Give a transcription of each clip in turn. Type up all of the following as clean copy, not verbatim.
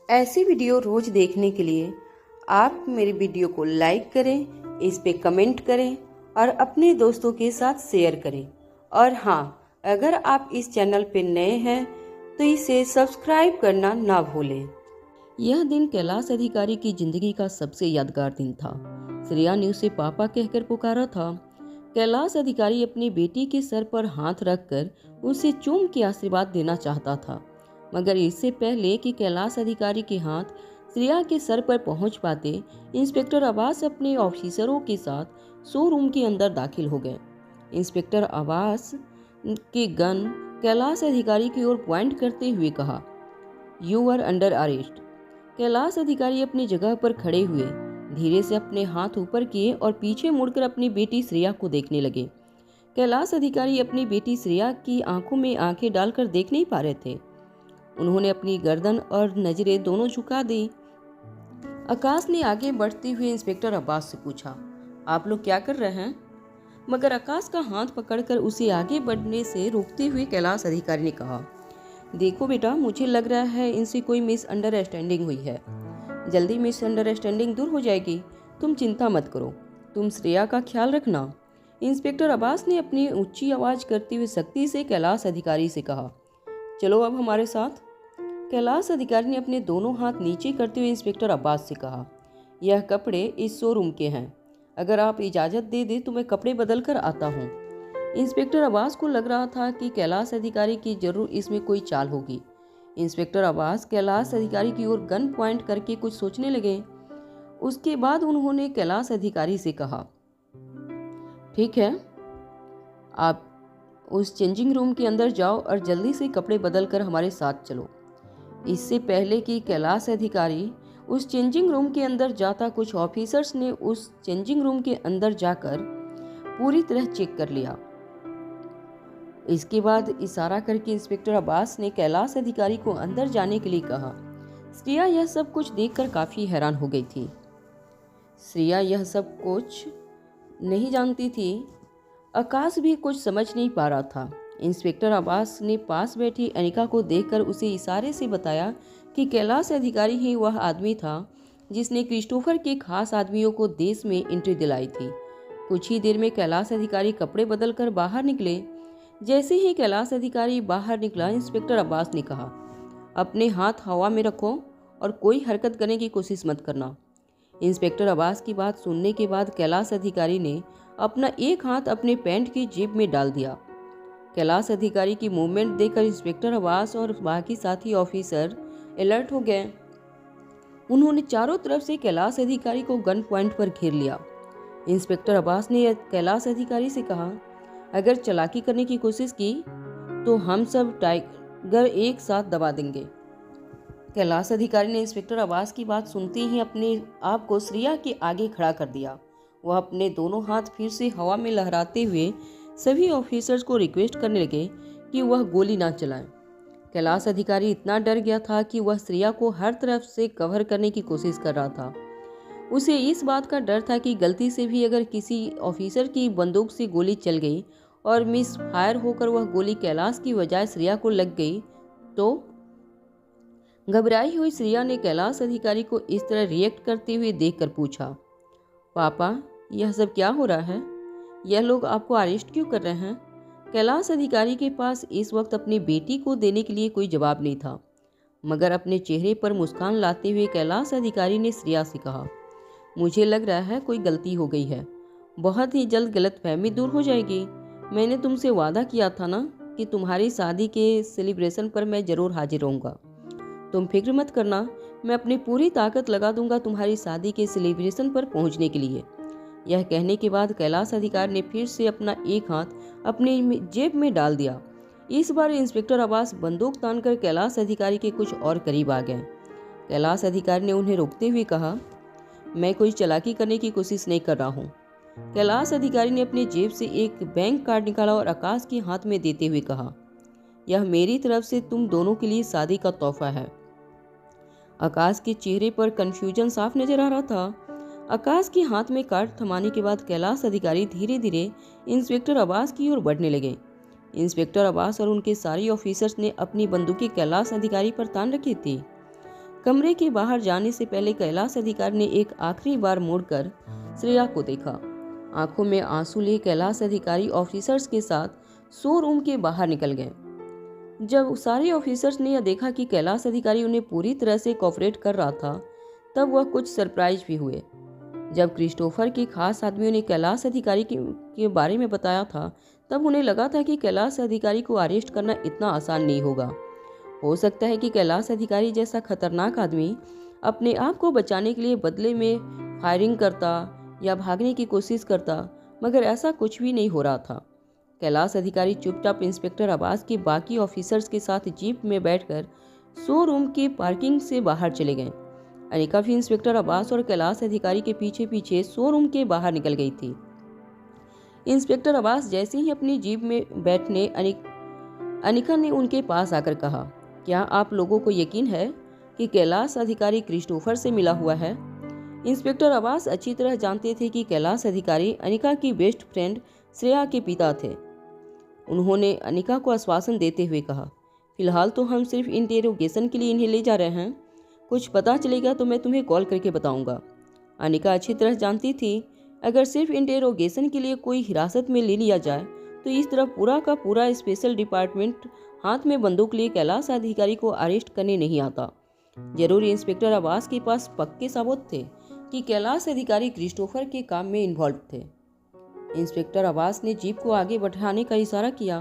ऐसी वीडियो रोज देखने के लिए आप मेरी वीडियो को लाइक करें, इस पे कमेंट करें और अपने दोस्तों के साथ शेयर करें। और हाँ, अगर आप इस चैनल पे नए हैं तो इसे सब्सक्राइब करना ना भूलें। यह दिन कैलाश अधिकारी की जिंदगी का सबसे यादगार दिन था। श्रेया ने उसे पापा कहकर पुकारा था। कैलाश अधिकारी अपनी बेटी के सर पर हाथ रखकर उसे चूम के आशीर्वाद देना चाहता था, मगर इससे पहले कि कैलाश अधिकारी के हाथ श्रेया के सर पर पहुंच पाते, इंस्पेक्टर अब्बास अपने ऑफिसरों के साथ शोरूम के अंदर दाखिल हो गए। इंस्पेक्टर अब्बास के गन कैलाश अधिकारी की ओर पॉइंट करते हुए कहा, "you are under arrest." Kailash Adhikari अपनी जगह पर खड़े हुए, धीरे से अपने हाथ ऊपर किए और पीछे मुड़कर अपनी बेटी श्रेया को देखने लगे। कैलाश अधिकारी अपनी बेटी श्रेया की आंखों में आंखें डालकर देख नहीं पा रहे थे। उन्होंने अपनी गर्दन और नजरें दोनों झुका दी। आकाश ने आगे बढ़ते हुए इंस्पेक्टर अब्बास से पूछा, "आप लोग क्या कर रहे हैं?" मगर आकाश का हाथ पकड़कर उसे आगे बढ़ने से रोकते हुए कैलाश अधिकारी ने कहा, "देखो बेटा, मुझे लग रहा है इनसे कोई मिसअंडरस्टैंडिंग हुई है। जल्दी मिसअंडरस्टैंडिंग दूर हो जाएगी। तुम चिंता मत करो। तुम श्रेया का ख्याल रखना।" इंस्पेक्टर अब्बास ने अपनी ऊंची आवाज करते हुए सख्ती से कैलाश अधिकारी से कहा, "चलो अब हमारे साथ।" कैलाश अधिकारी ने अपने दोनों हाथ नीचे करते हुए इंस्पेक्टर अब्बास से कहा, "यह कपड़े इस शोरूम के हैं। अगर आप इजाज़त दे दें तो मैं कपड़े बदल कर आता हूँ।" इंस्पेक्टर अब्बास को लग रहा था कि कैलाश अधिकारी की जरूर इसमें कोई चाल होगी। इंस्पेक्टर अब्बास कैलाश अधिकारी की ओर गन पॉइंट करके कुछ सोचने लगे। उसके बाद उन्होंने कैलाश अधिकारी से कहा, "ठीक है, आप उस चेंजिंग रूम के अंदर जाओ और जल्दी से कपड़े बदल कर हमारे साथ चलो।" इससे पहले कि कैलाश अधिकारी उस चेंजिंग रूम के अंदर जाता, कुछ ऑफिसर्स ने उस चेंजिंग रूम के अंदर जाकर पूरी तरह चेक कर लिया। इसके बाद इशारा करके इंस्पेक्टर अब्बास ने कैलाश अधिकारी को अंदर जाने के लिए कहा। श्रेया यह सब कुछ देखकर काफी हैरान हो गई थी। श्रेया यह सब कुछ नहीं जानती थी। आकाश भी कुछ समझ नहीं पा रहा था। इंस्पेक्टर अब्बास ने पास बैठी अनिका को देखकर उसे इशारे से बताया कि कैलाश अधिकारी ही वह आदमी था जिसने क्रिस्टोफर के खास आदमियों को देश में एंट्री दिलाई थी। कुछ ही देर में कैलाश अधिकारी कपड़े बदलकर बाहर निकले। जैसे ही कैलाश अधिकारी बाहर निकला, इंस्पेक्टर अब्बास ने कहा, "अपने हाथ हवा में रखो और कोई हरकत करने की कोशिश मत करना।" इंस्पेक्टर अब्बास की बात सुनने के बाद कैलाश अधिकारी ने अपना एक हाथ अपने पैंट की जेब में डाल दिया। कैलाश अधिकारी की मूवमेंट देखकर इंस्पेक्टर अब्बास और बाकी साथी ऑफिसर अलर्ट हो गए। उन्होंने चारों तरफ से कैलाश अधिकारी को गन पॉइंट पर घेर लिया। इंस्पेक्टर अब्बास ने कैलाश अधिकारी से कहा, "अगर चालाकी करने की कोशिश की तो हम सब टाइगर एक साथ दबा देंगे।" कैलाश अधिकारी ने इंस्पेक्टर अब्बास की बात सुनते ही अपने आप को श्रेया के आगे खड़ा कर दिया। वह अपने दोनों हाथ फिर से हवा में लहराते हुए सभी ऑफिसर्स को रिक्वेस्ट करने लगे कि वह गोली ना चलाएं। कैलाश अधिकारी इतना डर गया था कि वह श्रेया को हर तरफ से कवर करने की कोशिश कर रहा था। उसे इस बात का डर था कि गलती से भी अगर किसी ऑफिसर की बंदूक से गोली चल गई और मिस फायर होकर वह गोली कैलाश की बजाय श्रेया को लग गई तो। घबराई हुई श्रेया ने कैलाश अधिकारी को इस तरह रिएक्ट करते हुए देखकर पूछा, "पापा, यह सब क्या हो रहा है? यह लोग आपको अरेस्ट क्यों कर रहे हैं?" कैलाश अधिकारी के पास इस वक्त अपनी बेटी को देने के लिए कोई जवाब नहीं था, मगर अपने चेहरे पर मुस्कान लाते हुए कैलाश अधिकारी ने श्रेया से कहा, "मुझे लग रहा है कोई गलती हो गई है। बहुत ही जल्द गलतफहमी दूर हो जाएगी। मैंने तुमसे वादा किया था ना कि तुम्हारी शादी के सेलिब्रेशन पर मैं जरूर हाजिर रहूँगा। तुम फिक्र मत करना, मैं अपनी पूरी ताकत लगा दूंगा तुम्हारी शादी के सेलिब्रेशन पर पहुंचने के लिए।" यह कहने के बाद कैलाश अधिकारी ने फिर से अपना एक हाथ अपनी जेब में डाल दिया। इस बार इंस्पेक्टर अब्बास बंदूक तानकर कैलाश अधिकारी के कुछ और करीब आ गए। कैलाश अधिकारी ने उन्हें रोकते हुए कहा, "मैं कोई चालाकी करने की कोशिश नहीं कर रहा हूँ।" कैलाश अधिकारी ने अपनी जेब से एक बैंक कार्ड निकाला और आकाश के हाथ में देते हुए कहा, "यह मेरी तरफ से तुम दोनों के लिए शादी का तोहफा है।" आकाश के चेहरे पर कंफ्यूजन साफ नजर आ रहा था। आकाश के हाथ में कार्ड थमाने के बाद कैलाश अधिकारी धीरे धीरे इंस्पेक्टर अब्बास की ओर बढ़ने लगे। इंस्पेक्टर अब्बास और उनके सारे ऑफिसर्स ने अपनी बंदूकें कैलाश अधिकारी पर तान रखी थी। कमरे के बाहर जाने से पहले कैलाश अधिकारी ने एक आखिरी बार मुड़कर श्रेया को देखा। आंखों में आंसू लिए कैलाश अधिकारी ऑफिसर्स के साथ शोरूम के बाहर निकल गए। जब सारे ऑफिसर्स ने यह देखा कि कैलाश अधिकारी उन्हें पूरी तरह से कोऑपरेट कर रहा था, तब वह कुछ सरप्राइज भी हुए। जब क्रिस्टोफर के खास आदमियों ने कैलाश अधिकारी के बारे में बताया था, तब उन्हें लगा था कि कैलाश अधिकारी को अरेस्ट करना इतना आसान नहीं होगा। हो सकता है कि कैलाश अधिकारी जैसा खतरनाक आदमी अपने आप को बचाने के लिए बदले में फायरिंग करता या भागने की कोशिश करता, मगर ऐसा कुछ भी नहीं हो रहा था। कैलाश अधिकारी चुपचाप इंस्पेक्टर अब्बास के बाकी ऑफिसर्स के साथ जीप में बैठकर शोरूम की पार्किंग से बाहर चले गए। अनिका भी इंस्पेक्टर अब्बास और कैलाश अधिकारी के पीछे पीछे शोरूम के बाहर निकल गई थी। इंस्पेक्टर अब्बास जैसे ही अपनी जीप में बैठने अनिका ने उनके पास आकर कहा, क्या आप लोगों को यकीन है कि कैलाश अधिकारी क्रिस्टोफर से मिला हुआ है? इंस्पेक्टर अब्बास अच्छी तरह जानते थे कि कैलाश अधिकारी अनिका की बेस्ट फ्रेंड श्रेया के पिता थे। उन्होंने अनिका को आश्वासन देते हुए कहा, फिलहाल तो हम सिर्फ इंटेरोगेशन के लिए इन्हें ले जा रहे हैं। कुछ पता चलेगा तो मैं तुम्हें कॉल करके बताऊंगा। अनिका अच्छी तरह जानती थी, अगर सिर्फ इंटेरोगेशन के लिए कोई हिरासत में ले लिया जाए तो इस तरह पूरा का पूरा स्पेशल डिपार्टमेंट हाथ में बंदूक लिए कैलाश अधिकारी को अरेस्ट करने नहीं आता। जरूर इंस्पेक्टर अब्बास के पास पक्के सबूत थे कि कैलाश अधिकारी क्रिस्टोफर के काम में इन्वॉल्व थे। इंस्पेक्टर अब्बास ने जीप को आगे बढ़ाने का इशारा किया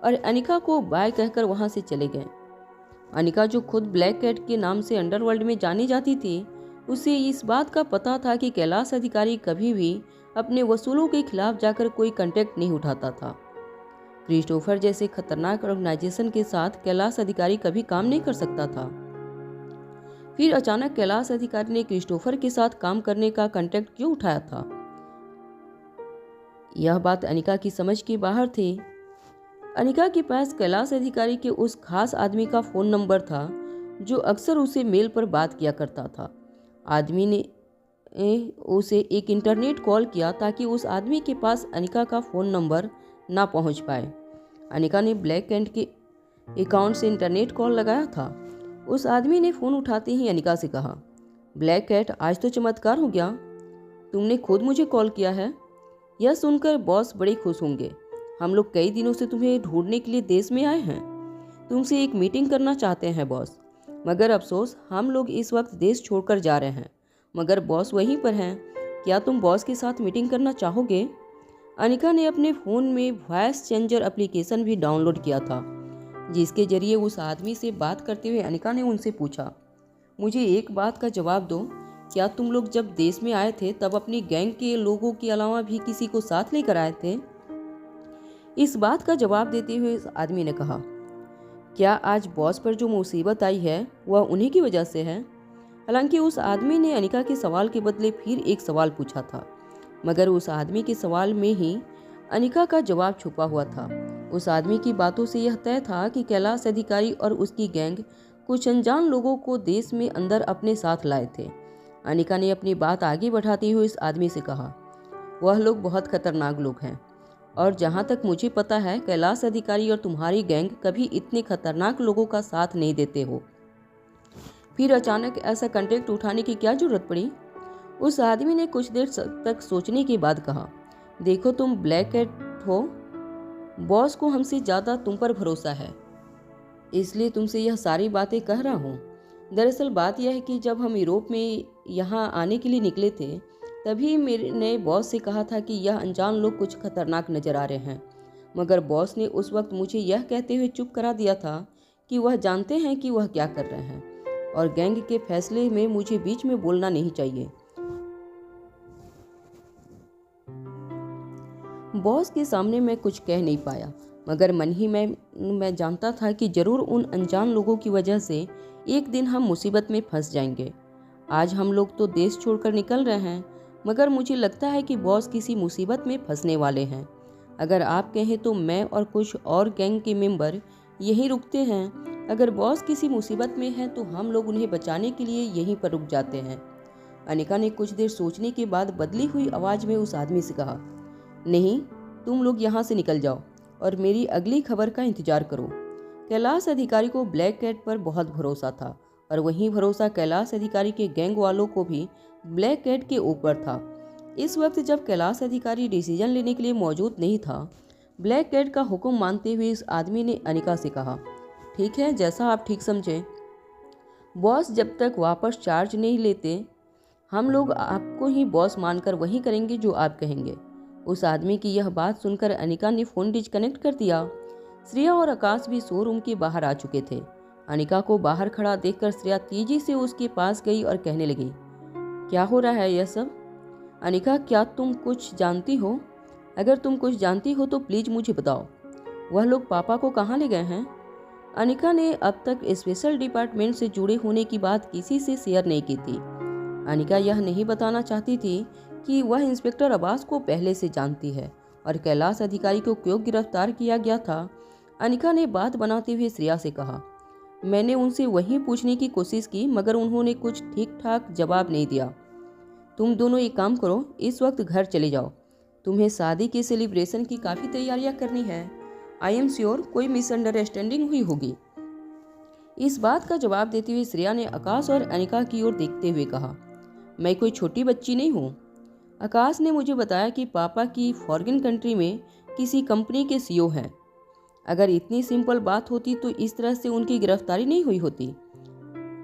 और अनिका को बाय कहकर वहां से चले गए। अनिका, जो खुद ब्लैक कैट के नाम से अंडरवर्ल्ड में जानी जाती थी, उसे इस बात का पता था कि कैलाश अधिकारी कभी भी अपने वसूलों के खिलाफ जाकर कोई कांटेक्ट नहीं उठाता था। क्रिस्टोफर जैसे खतरनाक ऑर्गेनाइजेशन के साथ कैलाश अधिकारी कभी काम नहीं कर सकता था। फिर अचानक कैलाश अधिकारी ने क्रिस्टोफर के साथ काम करने का कांटेक्ट क्यों उठाया था? यह बात अनिका की समझ के बाहर थी। अनिका के पास कैलाश अधिकारी के उस खास आदमी का फोन नंबर था जो अक्सर उसे मेल पर बात किया करता था। आदमी ने उसे एक इंटरनेट कॉल किया ताकि उस आदमी के पास अनिका का फ़ोन नंबर ना पहुंच पाए। अनिका ने ब्लैक कैट के अकाउंट से इंटरनेट कॉल लगाया था। उस आदमी ने फ़ोन उठाते ही अनिका से कहा, ब्लैक कैट, आज तो चमत्कार हो गया, तुमने खुद मुझे कॉल किया है। यह सुनकर बॉस बड़े खुश होंगे। हम लोग कई दिनों से तुम्हें ढूंढने के लिए देश में आए हैं। तुमसे एक मीटिंग करना चाहते हैं बॉस, मगर अफसोस हम लोग इस वक्त देश छोड़कर जा रहे हैं, मगर बॉस वहीं पर हैं। क्या तुम बॉस के साथ मीटिंग करना चाहोगे? अनिका ने अपने फ़ोन में वॉइस चेंजर एप्लीकेशन भी डाउनलोड किया था, जिसके जरिए उस आदमी से बात करते हुए अनिका ने उनसे पूछा, मुझे एक बात का जवाब दो, क्या तुम लोग जब देश में आए थे तब अपनी गैंग के लोगों के अलावा भी किसी को साथ लेकर आए थे? इस बात का जवाब देते हुए उस आदमी ने कहा, क्या आज बॉस पर जो मुसीबत आई है वह उन्हीं की वजह से है? हालांकि उस आदमी ने अनिका के सवाल के बदले फिर एक सवाल पूछा था, मगर उस आदमी के सवाल में ही अनिका का जवाब छुपा हुआ था। उस आदमी की बातों से यह तय था कि कैलाश अधिकारी और उसकी गैंग कुछ अनजान लोगों को देश में अंदर अपने साथ लाए थे। अनिका ने अपनी बात आगे बढ़ाते हुए इस आदमी से कहा, वह लोग बहुत खतरनाक लोग हैं और जहाँ तक मुझे पता है कैलाश अधिकारी और तुम्हारी गैंग कभी इतने खतरनाक लोगों का साथ नहीं देते हो। फिर अचानक ऐसा कांटेक्ट उठाने की क्या जरूरत पड़ी? उस आदमी ने कुछ देर तक सोचने के बाद कहा, देखो तुम ब्लैक कैट हो, बॉस को हमसे ज़्यादा तुम पर भरोसा है, इसलिए तुमसे यह सारी बातें कह रहा हूँ। दरअसल बात यह है कि जब हम यूरोप में यहाँ आने के लिए निकले थे, तभी मेरे नए बॉस से कहा था कि यह अनजान लोग कुछ खतरनाक नजर आ रहे हैं, मगर बॉस ने उस वक्त मुझे यह कहते हुए चुप करा दिया था कि वह जानते हैं कि वह क्या कर रहे हैं और गैंग के फैसले में मुझे बीच में बोलना नहीं चाहिए। बॉस के सामने मैं कुछ कह नहीं पाया, मगर मन ही मैं जानता था कि जरूर उन अनजान लोगों की वजह से एक दिन हम मुसीबत में फंस जाएंगे। आज हम लोग तो देश छोड़कर निकल रहे हैं, मगर मुझे लगता है कि बॉस किसी मुसीबत में फंसने वाले हैं। अगर आप कहें तो मैं और कुछ और गैंग के मेंबर यहीं रुकते हैं। अगर बॉस किसी मुसीबत में हैं तो हम लोग उन्हें बचाने के लिए यहीं पर रुक जाते हैं। अनिका ने कुछ देर सोचने के बाद बदली हुई आवाज़ में उस आदमी से कहा, नहीं, तुम लोग यहाँ से निकल जाओ और मेरी अगली खबर का इंतजार करो। कैलाश अधिकारी को ब्लैक कैट पर बहुत भरोसा था और वहीं भरोसा कैलाश अधिकारी के गैंग वालों को भी ब्लैक कैट के ऊपर था। इस वक्त जब कैलाश अधिकारी डिसीजन लेने के लिए मौजूद नहीं था, ब्लैक कैट का हुक्म मानते हुए इस आदमी ने अनिका से कहा, ठीक है, जैसा आप ठीक समझें। बॉस जब तक वापस चार्ज नहीं लेते, हम लोग आपको ही बॉस मानकर वही करेंगे जो आप कहेंगे। उस आदमी की यह बात सुनकर अनिका ने फ़ोन डिस्कनेक्ट कर दिया। श्रेया और आकाश भी शोरूम के बाहर आ चुके थे। अनिका को बाहर खड़ा देखकर श्रेया तेजी से उसके पास गई और कहने लगी, क्या हो रहा है यह सब? अनिका, क्या तुम कुछ जानती हो? अगर तुम कुछ जानती हो तो प्लीज़ मुझे बताओ। वह लोग पापा को कहाँ ले गए हैं? अनिका ने अब तक स्पेशल डिपार्टमेंट से जुड़े होने की बात किसी से शेयर नहीं की थी। अनिका यह नहीं बताना चाहती थी कि वह इंस्पेक्टर अब्बास को पहले से जानती है और कैलाश अधिकारी को क्यों गिरफ्तार किया गया था। अनिका ने बात बनाते हुए श्रेया से कहा, मैंने उनसे वही पूछने की कोशिश की मगर उन्होंने कुछ ठीक ठाक जवाब नहीं दिया। तुम दोनों एक काम करो, इस वक्त घर चले जाओ। तुम्हें शादी के सेलिब्रेशन की काफ़ी तैयारियां करनी है। आई एम श्योर कोई मिसअंडरस्टैंडिंग हुई होगी। इस बात का जवाब देते हुए श्रेया ने आकाश और अनिका की ओर देखते हुए कहा, मैं कोई छोटी बच्ची नहीं हूँ। आकाश ने मुझे बताया कि पापा की फॉरेन कंट्री में किसी कंपनी के सीईओ हैं। अगर इतनी सिंपल बात होती तो इस तरह से उनकी गिरफ्तारी नहीं हुई होती।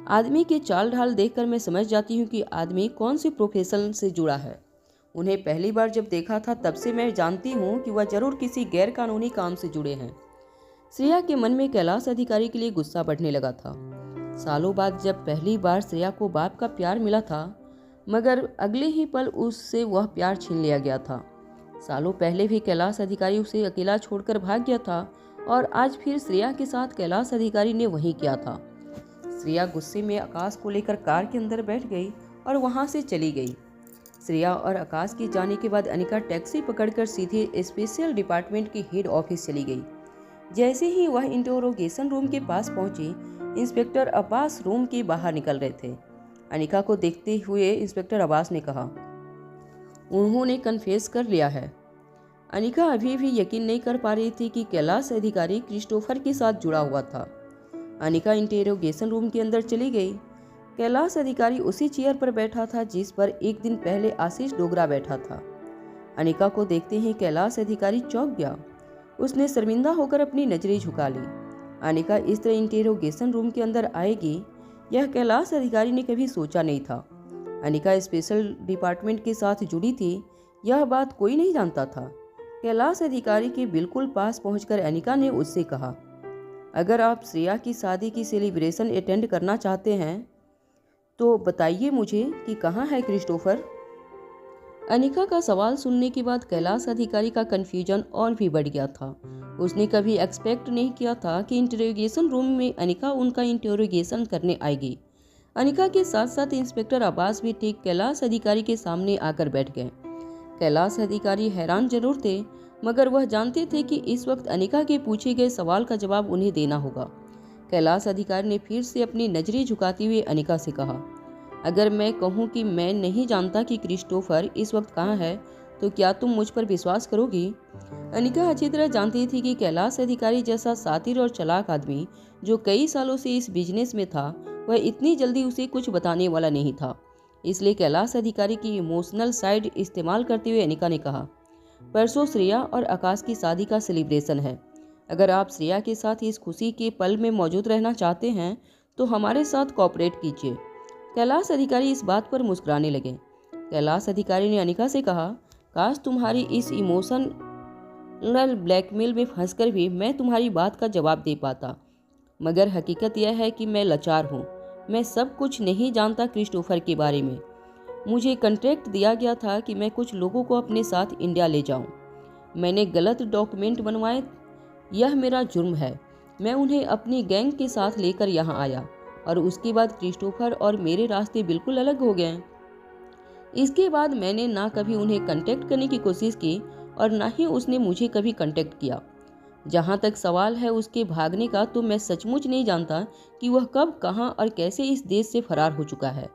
आदमी के चाल ढाल देखकर मैं समझ जाती हूँ कि आदमी कौन से प्रोफेशन से जुड़ा है। उन्हें पहली बार जब देखा था तब से मैं जानती हूँ कि वह जरूर किसी गैर कानूनी काम से जुड़े हैं। श्रेया के मन में कैलाश अधिकारी के लिए गुस्सा बढ़ने लगा था। सालों बाद जब पहली बार श्रेया को बाप का प्यार मिला था, मगर अगले ही पल उससे वह प्यार छीन लिया गया था। सालों पहले भी कैलाश अधिकारी उसे अकेला छोड़कर भाग गया था और आज फिर श्रेया के साथ कैलाश अधिकारी ने वही किया था। श्रेया गुस्से में आकाश को लेकर कार के अंदर बैठ गई और वहां से चली गई। श्रेया और आकाश के जाने के बाद अनिका टैक्सी पकड़कर सीधे स्पेशल डिपार्टमेंट के हेड ऑफिस चली गई। जैसे ही वह इंटरोगेशन रूम के पास पहुंची, इंस्पेक्टर अब्बास रूम के बाहर निकल रहे थे। अनिका को देखते हुए इंस्पेक्टर अब्बास ने कहा, उन्होंने कन्फेस कर लिया है। अनिका अभी भी यकीन नहीं कर पा रही थी कि कैलाश अधिकारी क्रिस्टोफर के साथ जुड़ा हुआ था। अनिका इंटरोगेशन रूम के अंदर चली गई। कैलाश अधिकारी उसी चेयर पर बैठा था जिस पर एक दिन पहले आशीष डोगरा बैठा था। अनिका को देखते ही कैलाश अधिकारी चौंक गया। उसने शर्मिंदा होकर अपनी नजरें झुका ली। अनिका इस तरह इंटरोगेशन रूम के अंदर आएगी, यह कैलाश अधिकारी ने कभी सोचा नहीं था। अनिका स्पेशल डिपार्टमेंट के साथ जुड़ी थी, यह बात कोई नहीं जानता था। कैलाश अधिकारी के बिल्कुल पास पहुंचकर अनिका ने उससे कहा, अगर आप श्रेया की शादी की सेलिब्रेशन अटेंड करना चाहते हैं तो बताइए मुझे कि कहाँ है क्रिस्टोफर। अनिका का सवाल सुनने के बाद कैलाश अधिकारी का कंफ्यूजन और भी बढ़ गया था। उसने कभी एक्सपेक्ट नहीं किया था कि इंटरोगेशन रूम में अनिका उनका इंटरोगेशन करने आएगी। अनिका के साथ साथ इंस्पेक्टर अब्बास भी ठीक कैलाश अधिकारी के सामने आकर बैठ गए। कैलाश अधिकारी हैरान जरूर थे, मगर वह जानते थे कि इस वक्त अनिका के पूछे गए सवाल का जवाब उन्हें देना होगा। कैलाश अधिकारी ने फिर से अपनी नजरें झुकाते हुए अनिका से कहा, अगर मैं कहूं कि मैं नहीं जानता कि क्रिस्टोफर इस वक्त कहाँ है तो क्या तुम मुझ पर विश्वास करोगी? अनिका अच्छी तरह जानती थी कि कैलाश अधिकारी जैसा शातिर और चालाक आदमी जो कई सालों से इस बिजनेस में था, वह इतनी जल्दी उसे कुछ बताने वाला नहीं था। इसलिए कैलाश अधिकारी की इमोशनल साइड इस्तेमाल करते हुए अनिका ने कहा, परसों श्रेया और आकाश की शादी का सेलिब्रेशन है। अगर आप श्रेया के साथ इस खुशी के पल में मौजूद रहना चाहते हैं तो हमारे साथ कोऑपरेट कीजिए। कैलाश अधिकारी इस बात पर मुस्कुराने लगे। कैलाश अधिकारी ने अनिका से कहा, काश तुम्हारी इस इमोशनल ब्लैकमेल में फंसकर भी मैं तुम्हारी बात का जवाब दे पाता, मगर हकीकत यह है कि मैं लाचार हूँ। मैं सब कुछ नहीं जानता क्रिस्टोफर के बारे में। मुझे कॉन्ट्रैक्ट दिया गया था कि मैं कुछ लोगों को अपने साथ इंडिया ले जाऊं। मैंने गलत डॉक्यूमेंट बनवाए, यह मेरा जुर्म है। मैं उन्हें अपनी गैंग के साथ लेकर यहाँ आया और उसके बाद क्रिस्टोफर और मेरे रास्ते बिल्कुल अलग हो गए। इसके बाद मैंने ना कभी उन्हें कांटेक्ट करने की कोशिश की और ना ही उसने मुझे कभी कांटेक्ट किया। जहाँ तक सवाल है उसके भागने का, तो मैं सचमुच नहीं जानता कि वह कब, कहाँ और कैसे इस देश से फरार हो चुका है,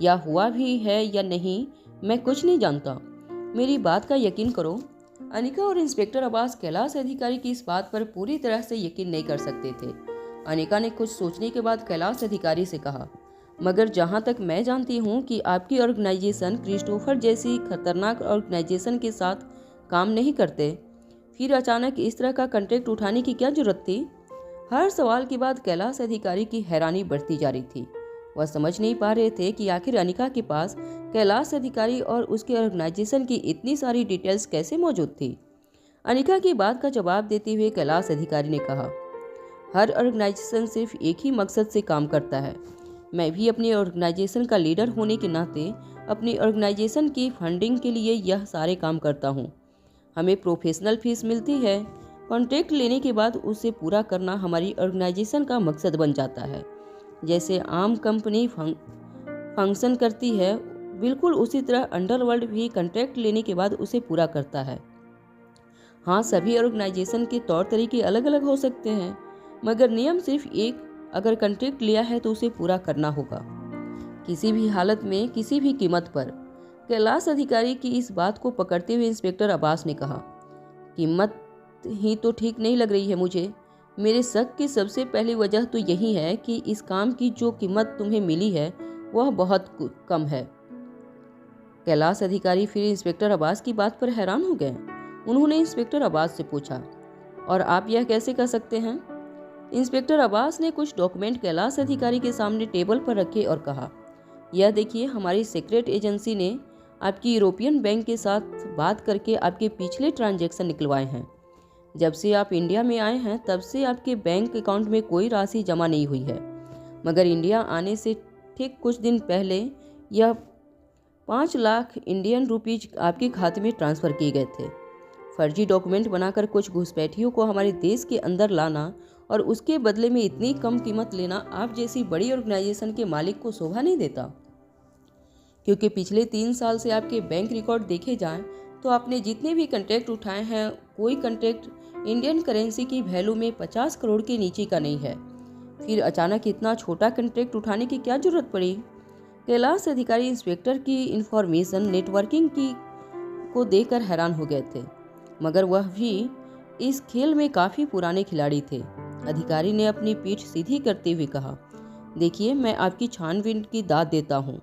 या हुआ भी है या नहीं, मैं कुछ नहीं जानता। मेरी बात का यकीन करो। अनिका और इंस्पेक्टर अब्बास कैलाश अधिकारी की इस बात पर पूरी तरह से यकीन नहीं कर सकते थे। अनिका ने कुछ सोचने के बाद कैलाश अधिकारी से कहा, मगर जहाँ तक मैं जानती हूँ कि आपकी ऑर्गेनाइजेशन क्रिस्टोफर जैसी खतरनाक ऑर्गेनाइजेशन के साथ काम नहीं करते, फिर अचानक इस तरह का कॉन्ट्रैक्ट उठाने की क्या जरूरत थी? हर सवाल के बाद कैलाश अधिकारी की हैरानी बढ़ती जा रही थी। वह समझ नहीं पा रहे थे कि आखिर अनिका के पास कैलाश अधिकारी और उसके ऑर्गेनाइजेशन की इतनी सारी डिटेल्स कैसे मौजूद थी। अनिका की बात का जवाब देते हुए कैलाश अधिकारी ने कहा, हर ऑर्गेनाइजेशन सिर्फ एक ही मकसद से काम करता है। मैं भी अपनी ऑर्गेनाइजेशन का लीडर होने के नाते अपनी ऑर्गेनाइजेशन की फंडिंग के लिए यह सारे काम करता हूँ। हमें प्रोफेशनल फीस मिलती है। कॉन्ट्रैक्ट लेने के बाद उसे पूरा करना हमारी ऑर्गेनाइजेशन का मकसद बन जाता है। जैसे आम कंपनी फंक्शन करती है, बिल्कुल उसी तरह अंडरवर्ल्ड भी कॉन्ट्रैक्ट लेने के बाद उसे पूरा करता है। हाँ, सभी ऑर्गेनाइजेशन के तौर तरीके अलग अलग हो सकते हैं, मगर नियम सिर्फ एक, अगर कॉन्ट्रैक्ट लिया है तो उसे पूरा करना होगा, किसी भी हालत में, किसी भी कीमत पर। कैलाश अधिकारी की इस बात को पकड़ते हुए इंस्पेक्टर अब्बास ने कहा, कीमत ही तो ठीक नहीं लग रही है मुझे। मेरे शक की सबसे पहली वजह तो यही है कि इस काम की जो कीमत तुम्हें मिली है वह बहुत कम है। कैलाश अधिकारी फिर इंस्पेक्टर अब्बास की बात पर हैरान हो गए। उन्होंने इंस्पेक्टर अब्बास से पूछा, और आप यह कैसे कर सकते हैं? इंस्पेक्टर अब्बास ने कुछ डॉक्यूमेंट कैलाश अधिकारी के सामने टेबल पर रखे और कहा, यह देखिए, हमारी सीक्रेट एजेंसी ने आपकी यूरोपियन बैंक के साथ बात करके आपके पिछले ट्रांजैक्शन निकलवाए हैं। जब से आप इंडिया में आए हैं तब से आपके बैंक अकाउंट में कोई राशि जमा नहीं हुई है, मगर इंडिया आने से ठीक कुछ दिन पहले यह 5 लाख इंडियन रुपीज आपके खाते में ट्रांसफ़र किए गए थे। फर्जी डॉक्यूमेंट बनाकर कुछ घुसपैठियों को हमारे देश के अंदर लाना और उसके बदले में इतनी कम कीमत लेना आप जैसी बड़ी ऑर्गेनाइजेशन के मालिक को शोभा नहीं देता। क्योंकि पिछले 3 साल से आपके बैंक रिकॉर्ड देखे जाएं तो आपने जितने भी कॉन्ट्रैक्ट उठाए हैं, कोई कॉन्ट्रैक्ट इंडियन करेंसी की वैल्यू में 50 करोड़ के नीचे का नहीं है। फिर अचानक इतना छोटा कॉन्ट्रैक्ट उठाने की क्या जरूरत पड़ी? कैलाश अधिकारी इंस्पेक्टर की इंफॉर्मेशन नेटवर्किंग की को देखकर हैरान हो गए थे, मगर वह भी इस खेल में काफ़ी पुराने खिलाड़ी थे। अधिकारी ने अपनी पीठ सीधी करते हुए कहा, देखिए, मैं आपकी छानबीन की दाद देता हूँ,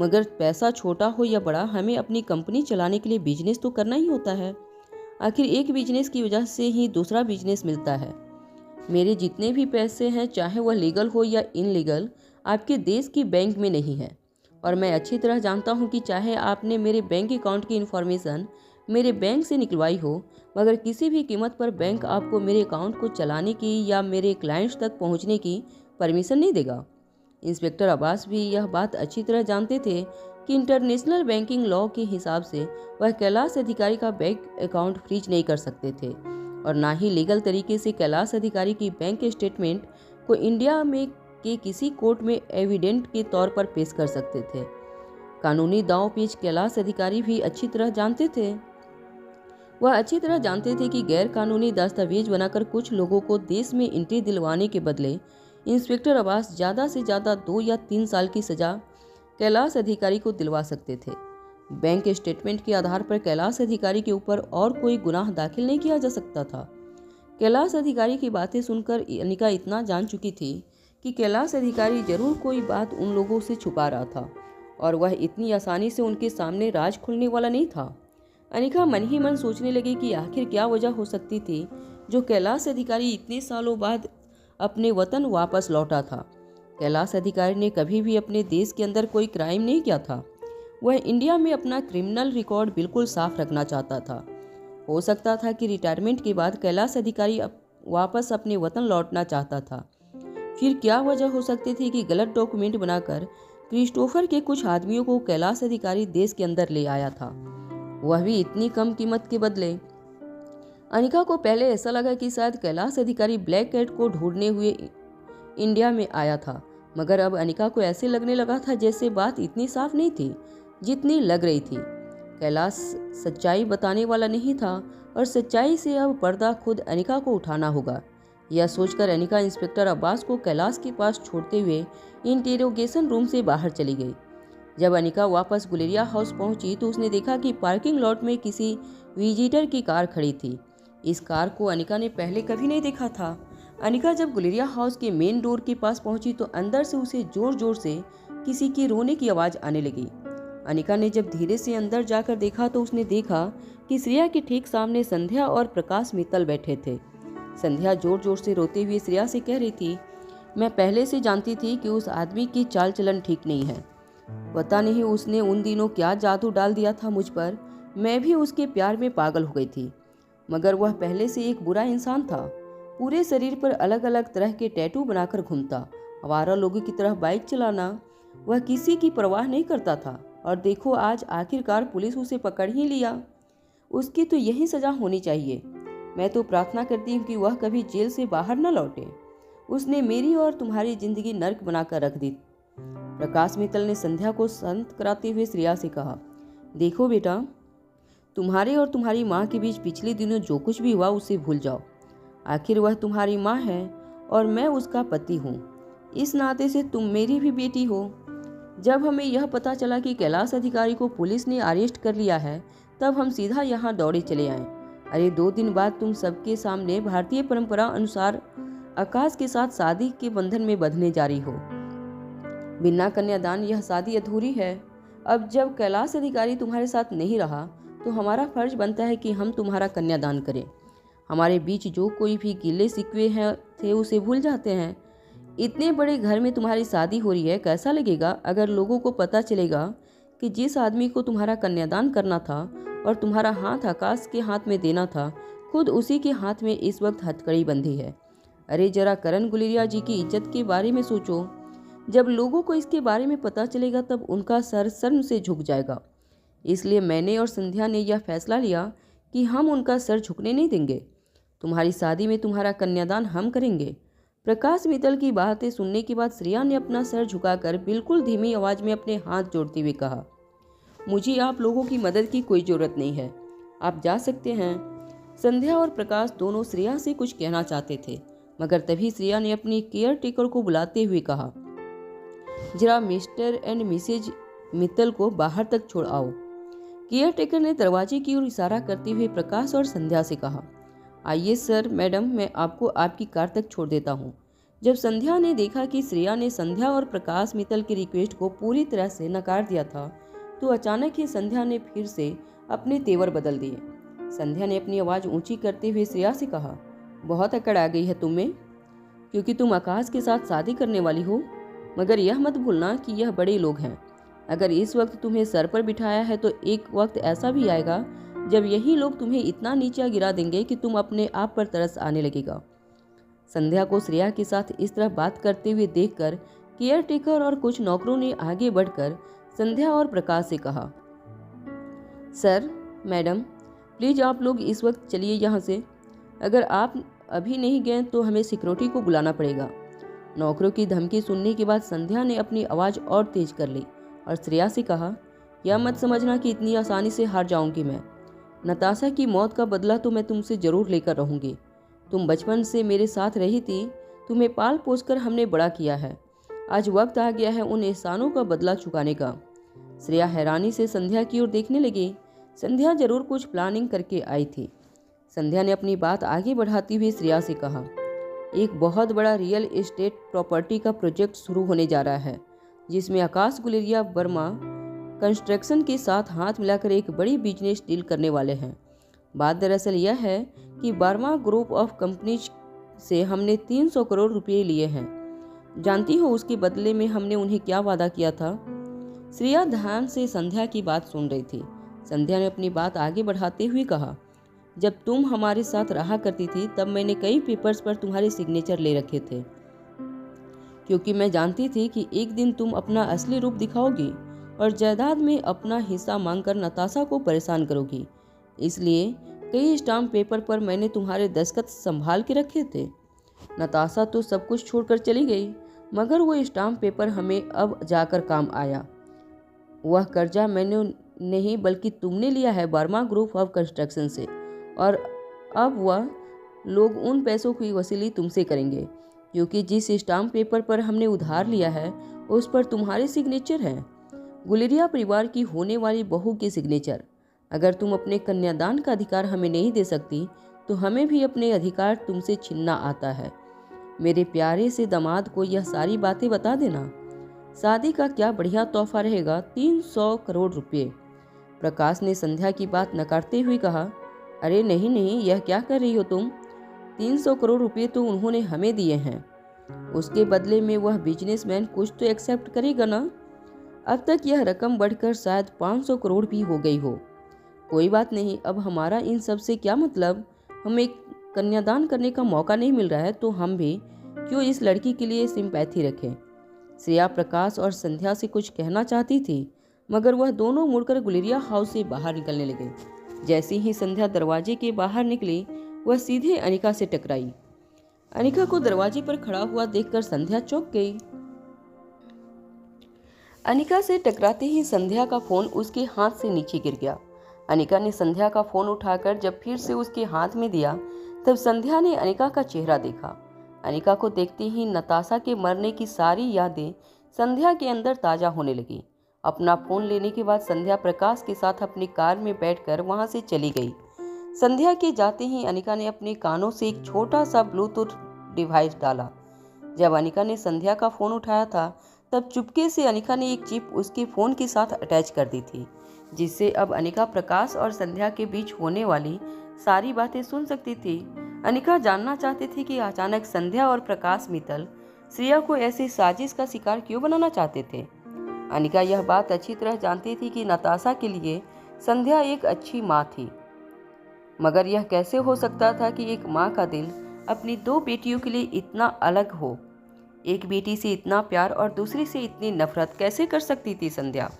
मगर पैसा छोटा हो या बड़ा, हमें अपनी कंपनी चलाने के लिए बिजनेस तो करना ही होता है। आखिर एक बिजनेस की वजह से ही दूसरा बिजनेस मिलता है। मेरे जितने भी पैसे हैं, चाहे वह लीगल हो या इनलीगल, आपके देश की बैंक में नहीं है। और मैं अच्छी तरह जानता हूं कि चाहे आपने मेरे बैंक अकाउंट की इन्फॉर्मेशन मेरे बैंक से निकलवाई हो, मगर किसी भी कीमत पर बैंक आपको मेरे अकाउंट को चलाने की या मेरे क्लाइंट्स तक पहुंचने की परमिशन नहीं देगा। इंस्पेक्टर अब्बास भी यह बात अच्छी तरह जानते थे कि इंटरनेशनल बैंकिंग लॉ के हिसाब से वह कैलाश अधिकारी का बैंक अकाउंट फ्रीज नहीं कर सकते थे, और ना ही लीगल तरीके से कैलाश अधिकारी की बैंक स्टेटमेंट को इंडिया में के किसी कोर्ट में एविडेंट के तौर पर पेश कर सकते थे। कानूनी दांव पेच कैलाश अधिकारी भी अच्छी तरह जानते थे। वह अच्छी तरह जानते थे कि गैर कानूनी दस्तावेज बनाकर कुछ लोगों को देश में एंट्री दिलवाने के बदले इंस्पेक्टर अब्बास ज़्यादा से ज़्यादा 2 या 3 साल की सज़ा कैलाश अधिकारी को दिलवा सकते थे। बैंक स्टेटमेंट के आधार पर कैलाश अधिकारी के ऊपर और कोई गुनाह दाखिल नहीं किया जा सकता था। कैलाश अधिकारी की बातें सुनकर अनिका इतना जान चुकी थी कि कैलाश अधिकारी जरूर कोई बात उन लोगों से छुपा रहा था, और वह इतनी आसानी से उनके सामने राज खुलने वाला नहीं था। अनिका मन ही मन सोचने लगी कि आखिर क्या वजह हो सकती थी जो कैलाश अधिकारी इतने सालों बाद अपने वतन वापस लौटा था। कैलाश अधिकारी ने कभी भी अपने देश के अंदर कोई क्राइम नहीं किया था। वह इंडिया में अपना क्रिमिनल रिकॉर्ड बिल्कुल साफ रखना चाहता था। हो सकता था कि रिटायरमेंट के बाद कैलाश अधिकारी वापस अपने वतन लौटना चाहता था। फिर क्या वजह हो सकती थी कि गलत डॉक्यूमेंट बनाकर क्रिस्टोफर के कुछ आदमियों को कैलाश अधिकारी देश के अंदर ले आया था, वह भी इतनी कम कीमत के बदले। अनिका को पहले ऐसा लगा कि शायद कैलाश अधिकारी ब्लैक कैट को ढूंढने हुए इंडिया में आया था, मगर अब अनिका को ऐसे लगने लगा था जैसे बात इतनी साफ नहीं थी जितनी लग रही थी। कैलाश सच्चाई बताने वाला नहीं था, और सच्चाई से अब पर्दा खुद अनिका को उठाना होगा। यह सोचकर अनिका इंस्पेक्टर अब्बास को कैलाश के पास छोड़ते हुए इंटेरोगेशन रूम से बाहर चली गई। जब अनिका वापस गुलेरिया हाउस पहुंची तो उसने देखा कि पार्किंग लॉट में किसी विजिटर की कार खड़ी थी। इस कार को अनिका ने पहले कभी नहीं देखा था। अनिका जब गुलेरिया हाउस के मेन डोर के पास पहुंची तो अंदर से उसे जोर जोर से किसी की रोने की आवाज आने लगी। अनिका ने जब धीरे से अंदर जाकर देखा तो उसने देखा कि श्रेया के ठीक सामने संध्या और प्रकाश मित्तल बैठे थे। संध्या जोर जोर से रोते हुए श्रेया से कह रही थी, मैं पहले से जानती थी कि उस आदमी की चाल चलन ठीक नहीं है। पता नहीं उसने उन दिनों क्या जादू डाल दिया था मुझ पर। मैं भी उसके प्यार में पागल हो गई थी, मगर वह पहले से एक बुरा इंसान था। पूरे शरीर पर अलग अलग तरह के टैटू बनाकर घूमता, आवारा लोगों की तरह बाइक चलाना, वह किसी की परवाह नहीं करता था। और देखो आज आखिरकार पुलिस उसे पकड़ ही लिया। उसकी तो यही सजा होनी चाहिए। मैं तो प्रार्थना करती हूँ कि वह कभी जेल से बाहर न लौटे। उसने मेरी और तुम्हारी जिंदगी नर्क बनाकर रख दी। प्रकाश मित्तल ने संध्या को शांत कराते हुए श्रेया से कहा, देखो बेटा, तुम्हारे और तुम्हारी माँ के बीच पिछले दिनों जो कुछ भी हुआ उसे भूल जाओ। आखिर वह तुम्हारी माँ है और मैं उसका पति हूँ। इस नाते से तुम मेरी भी बेटी हो। जब हमें यह पता चला कि कैलाश अधिकारी को पुलिस ने अरेस्ट कर लिया है, तब हम सीधा यहाँ दौड़े चले आए। अरे 2 दिन बाद तुम सबके सामने भारतीय परंपरा अनुसार आकाश के साथ शादी के बंधन में बंधने जा रही हो। बिना कन्यादान यह शादी अधूरी है। अब जब कैलाश अधिकारी तुम्हारे साथ नहीं रहा तो हमारा फर्ज बनता है कि हम तुम्हारा कन्यादान करें। हमारे बीच जो कोई भी गिले शिकवे थे उसे भूल जाते हैं। इतने बड़े घर में तुम्हारी शादी हो रही है, कैसा लगेगा अगर लोगों को पता चलेगा कि जिस आदमी को तुम्हारा कन्यादान करना था और तुम्हारा हाथ आकाश के हाथ में देना था, खुद उसी के हाथ में इस वक्त हथकड़ी बंधी है। अरे जरा करण गुलेरिया जी की इज्जत के बारे में सोचो। जब लोगों को इसके बारे में पता चलेगा तब उनका सर शर्म से झुक जाएगा। इसलिए मैंने और संध्या ने यह फैसला लिया कि हम उनका सर झुकने नहीं देंगे। तुम्हारी शादी में तुम्हारा कन्यादान हम करेंगे। प्रकाश मित्तल की बातें सुनने के बाद श्रेया ने अपना सर झुकाकर बिल्कुल धीमी आवाज में अपने हाथ जोड़ते हुए कहा, मुझे आप लोगों की मदद की कोई जरूरत नहीं है, आप जा सकते हैं। संध्या और प्रकाश दोनों श्रेया से कुछ कहना चाहते थे, मगर तभी श्रेया ने अपनी केयर टेकर को बुलाते हुए कहा, जरा मिस्टर एंड मिसेज मित्तल को बाहर तक छोड़ आओ। केयर टेकर ने दरवाजे की ओर इशारा करते हुए प्रकाश और संध्या से कहा, आइए सर मैडम, मैं आपको आपकी कार तक छोड़ देता हूँ। जब संध्या ने देखा कि श्रेया ने संध्या और प्रकाश मित्तल की रिक्वेस्ट को पूरी तरह से नकार दिया था तो अचानक ही संध्या ने फिर से अपने तेवर बदल दिए। संध्या ने अपनी आवाज़ ऊंची करते हुए श्रेया से कहा, बहुत अकड़ आ गई है तुम्हें, क्योंकि तुम आकाश के साथ शादी करने वाली हो। मगर यह मत भूलना कि यह बड़े लोग हैं। अगर इस वक्त तुम्हें सर पर बिठाया है तो एक वक्त ऐसा भी आएगा जब यही लोग तुम्हें इतना नीचा गिरा देंगे कि तुम अपने आप पर तरस आने लगेगा। संध्या को श्रेया के साथ इस तरह बात करते हुए देखकर केयर टेकर और कुछ नौकरों ने आगे बढ़कर संध्या और प्रकाश से कहा, सर मैडम, प्लीज आप लोग इस वक्त चलिए यहाँ से। अगर आप अभी नहीं गए तो हमें सिक्योरिटी को बुलाना पड़ेगा। नौकरों की धमकी सुनने के बाद संध्या ने अपनी आवाज़ और तेज कर ली और श्रेया से कहा, यह मत समझना कि इतनी आसानी से हार जाऊंगी मैं। नताशा की मौत का बदला तो मैं तुमसे जरूर लेकर रहूंगी। तुम बचपन से मेरे साथ रही थी, तुम्हें पाल पोस कर हमने बड़ा किया है। आज वक्त आ गया है उन एहसानों का बदला चुकाने का। श्रेया हैरानी से संध्या की ओर देखने लगी। संध्या जरूर कुछ प्लानिंग करके आई थी। संध्या ने अपनी बात आगे बढ़ाती हुई श्रेया से कहा, एक बहुत बड़ा रियल एस्टेट प्रॉपर्टी का प्रोजेक्ट शुरू होने जा रहा है, जिसमें आकाश गुलेरिया वर्मा कंस्ट्रक्शन के साथ हाथ मिलाकर एक बड़ी बिजनेस डील करने वाले हैं। बात दरअसल यह है कि वर्मा ग्रुप ऑफ कंपनीज से हमने 300 करोड़ रुपए लिए हैं। जानती हो उसके बदले में हमने उन्हें क्या वादा किया था? श्रेया ध्यान से संध्या की बात सुन रही थी। संध्या ने अपनी बात आगे बढ़ाते हुए कहा, जब तुम हमारे साथ रहा करती थी तब मैंने कई पेपर्स पर तुम्हारे सिग्नेचर ले रखे थे, क्योंकि मैं जानती थी कि एक दिन तुम अपना असली रूप दिखाओगी और जायदाद में अपना हिस्सा मांगकर नताशा को परेशान करोगी। इसलिए कई स्टाम्प पेपर पर मैंने तुम्हारे दस्तखत संभाल के रखे थे। नताशा तो सब कुछ छोड़कर चली गई, मगर वो स्टाम्प पेपर हमें अब जाकर काम आया। वह कर्जा मैंने नहीं बल्कि तुमने लिया है वर्मा ग्रुप ऑफ कंस्ट्रक्शन से, और अब वह लोग उन पैसों की वसूली तुमसे करेंगे, क्योंकि जिस स्टाम्प पेपर पर हमने उधार लिया है उस पर तुम्हारे सिग्नेचर हैं, गुलेरिया परिवार की होने वाली बहू के सिग्नेचर। अगर तुम अपने कन्यादान का अधिकार हमें नहीं दे सकती तो हमें भी अपने अधिकार तुमसे छीनना आता है। मेरे प्यारे से दामाद को यह सारी बातें बता देना। शादी का क्या बढ़िया तोहफा रहेगा, 300 करोड़ रुपए। प्रकाश ने संध्या की बात नकारते हुए कहा, अरे नहीं नहीं, यह क्या कर रही हो तुम? 300 करोड़ रुपए तो उन्होंने हमें दिए हैं, उसके बदले में वह बिजनेसमैन कुछ तो एक्सेप्ट करेगा ना। अब तक यह रकम बढ़कर शायद 500 करोड़ भी हो गई हो। कोई बात नहीं, अब हमारा इन सब से क्या मतलब, हमें कन्यादान करने का मौका नहीं मिल रहा है तो हम भी क्यों इस लड़की के लिए सिंपैथी रखें। श्रेया प्रकाश और संध्या से कुछ कहना चाहती थी, मगर वह दोनों मुड़कर गुलेरिया हाउस से बाहर निकलने लगे। जैसे ही संध्या दरवाजे के बाहर निकली, वह सीधे अनिका से टकराई। अनिका को दरवाजे पर खड़ा हुआ देखकर संध्या चौंक गई। अनिका से टकराते ही संध्या का फोन उसके हाथ से नीचे गिर गया। अनिका ने संध्या का फोन उठाकर जब फिर से उसके हाथ में दिया, तब संध्या ने अनिका का चेहरा देखा। अनिका को देखते ही नताशा के मरने की सारी यादें संध्या के अंदर ताजा होने लगी। अपना फोन लेने के बाद संध्या प्रकाश के साथ अपनी कार में बैठकर वहां से चली गई। संध्या के जाते ही अनिका ने अपने कानों से एक छोटा सा ब्लूटूथ डिवाइस डाला। जब अनिका ने संध्या का फोन उठाया था, तब चुपके से अनिका ने एक चिप उसके फोन के साथ अटैच कर दी थी, जिससे अब अनिका प्रकाश और संध्या के बीच होने वाली सारी बातें सुन सकती थी। अनिका जानना चाहती थी कि अचानक संध्या और प्रकाश मित्तल श्रेया को ऐसे साजिश का शिकार क्यों बनाना चाहते थे। अनिका यह बात अच्छी तरह जानती थी कि नताशा के लिए संध्या एक अच्छी माँ थी, मगर यह कैसे हो सकता था कि एक माँ का दिल अपनी दो बेटियों के लिए इतना अलग हो। एक बेटी से इतना प्यार और दूसरी से इतनी नफरत कैसे कर सकती थी संध्या।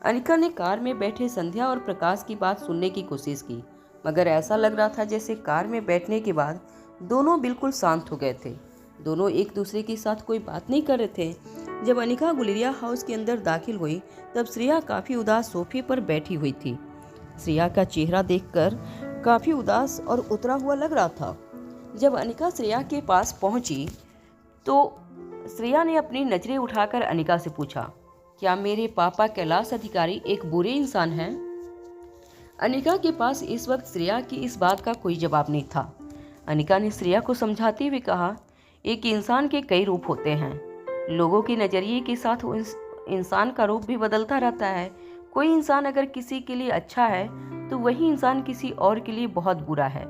अनिका ने कार में बैठे संध्या और प्रकाश की बात सुनने की कोशिश की, मगर ऐसा लग रहा था जैसे कार में बैठने के बाद दोनों बिल्कुल शांत हो गए थे। दोनों एक दूसरे के साथ कोई बात नहीं कर रहे थे। जब अनिका गुलेरिया हाउस के अंदर दाखिल हुई, तब श्रेया काफ़ी उदास सोफे पर बैठी हुई थी। श्रेया का चेहरा देखकर काफ़ी उदास और उतरा हुआ लग रहा था। जब अनिका श्रेया के पास पहुंची, तो श्रेया ने अपनी नज़रें उठाकर अनिका से पूछा, क्या मेरे पापा कैलाश अधिकारी एक बुरे इंसान हैं? अनिका के पास इस वक्त श्रेया की इस बात का कोई जवाब नहीं था। अनिका ने श्रेया को समझाते हुए कहा, एक इंसान के कई रूप होते हैं। लोगों के नज़रिए के साथ उस इंसान का रूप भी बदलता रहता है। कोई इंसान अगर किसी के लिए अच्छा है, तो वही इंसान किसी और के लिए बहुत बुरा है।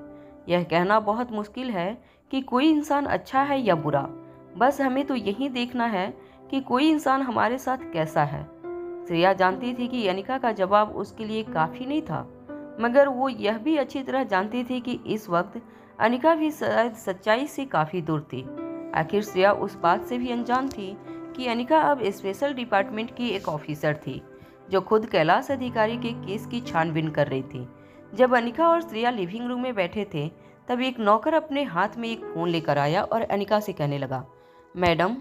यह कहना बहुत मुश्किल है कि कोई इंसान अच्छा है या बुरा। बस हमें तो यही देखना है कि कोई इंसान हमारे साथ कैसा है। श्रेया जानती थी कि अनिका का जवाब उसके लिए काफ़ी नहीं था, मगर वो यह भी अच्छी तरह जानती थी कि इस वक्त अनिका भी शायद सच्चाई से काफ़ी दूर थी। आखिर श्रेया उस बात से भी अनजान थी कि अनिका अब स्पेशल डिपार्टमेंट की एक ऑफिसर थी, जो खुद कैलाश अधिकारी के केस की छानबीन कर रही थी। जब अनिका और श्रेया लिविंग रूम में बैठे थे, तब एक नौकर अपने हाथ में एक फ़ोन लेकर आया और अनिका से कहने लगा, मैडम,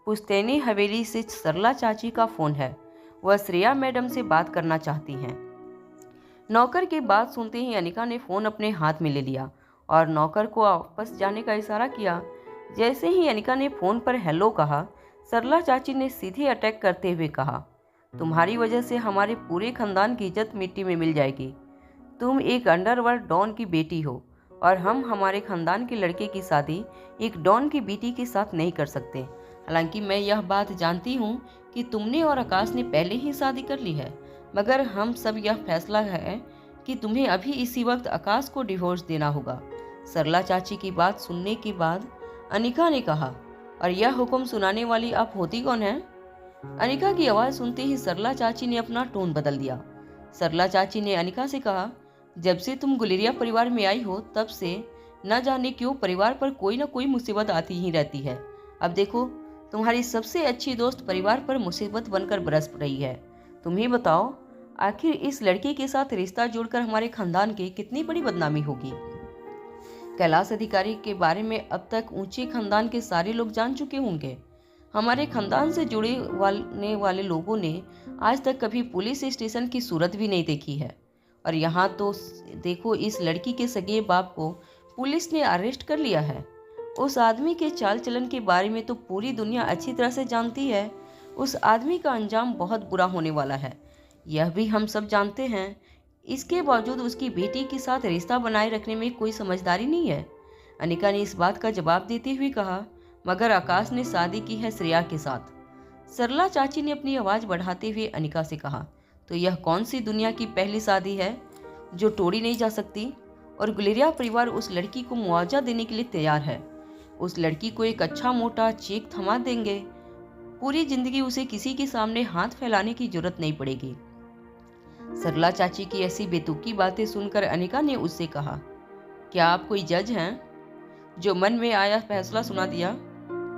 पुश्तैनी हवेली से सरला चाची का फ़ोन है, वह श्रेया मैडम से बात करना चाहती हैं। नौकर की बात सुनते ही अनिका ने फ़ोन अपने हाथ में ले लिया और नौकर को वापस जाने का इशारा किया। जैसे ही अनिका ने फ़ोन पर हेलो कहा, सरला चाची ने सीधे अटैक करते हुए कहा, तुम्हारी वजह से हमारे पूरे खानदान की इज्जत मिट्टी में मिल जाएगी। तुम एक अंडरवर्ल्ड डॉन की बेटी हो और हम हमारे खानदान के लड़के की शादी एक डॉन की बेटी के साथ नहीं कर सकते। हालांकि मैं यह बात जानती हूँ कि तुमने और आकाश ने पहले ही शादी कर ली है, मगर हम सब यह फैसला है कि तुम्हें अभी इसी वक्त आकाश को डिवोर्स देना होगा। सरला चाची की बात सुनने के बाद अनिका ने कहा, और यह हुक्म सुनाने वाली आप होती कौन है? अनिका की आवाज़ सुनते ही सरला चाची ने अपना टोन बदल दिया। सरला चाची ने अनिका से कहा, जब से तुम गुलेरिया परिवार में आई हो, तब से न जाने क्यों परिवार पर कोई न कोई मुसीबत आती ही रहती है। अब देखो, तुम्हारी सबसे अच्छी दोस्त परिवार पर मुसीबत बनकर बरस रही है। तुम ही बताओ, आखिर इस लड़के के साथ रिश्ता जोड़कर हमारे खानदान की कितनी बड़ी बदनामी होगी। कैलाश अधिकारी के बारे में अब तक ऊंचे खानदान के सारे लोग जान चुके होंगे। हमारे खानदान से जुड़े वाले लोगों ने आज तक कभी पुलिस स्टेशन की सूरत भी नहीं देखी है, और यहाँ तो देखो, इस लड़की के सगे बाप को पुलिस ने अरेस्ट कर लिया है। उस आदमी के चाल चलन के बारे में तो पूरी दुनिया अच्छी तरह से जानती है। उस आदमी का अंजाम बहुत बुरा होने वाला है, यह भी हम सब जानते हैं। इसके बावजूद उसकी बेटी के साथ रिश्ता बनाए रखने में कोई समझदारी नहीं है। अनिका ने इस बात का जवाब देते हुए कहा, मगर आकाश ने शादी की है श्रेया के साथ। सरला चाची ने अपनी आवाज बढ़ाते हुए अनिका से कहा, तो यह कौन सी दुनिया की पहली शादी है जो तोड़ी नहीं जा सकती? और गुलेरिया परिवार उस लड़की को मुआवजा देने के लिए तैयार है। उस लड़की को एक अच्छा मोटा चेक थमा देंगे। पूरी जिंदगी उसे किसी के सामने हाथ फैलाने की जरूरत नहीं पड़ेगी। सरला चाची की ऐसी बेतुकी बातें सुनकर अनिका ने उससे कहा, क्या आप कोई जज हैं जो मन में आया फैसला सुना दिया?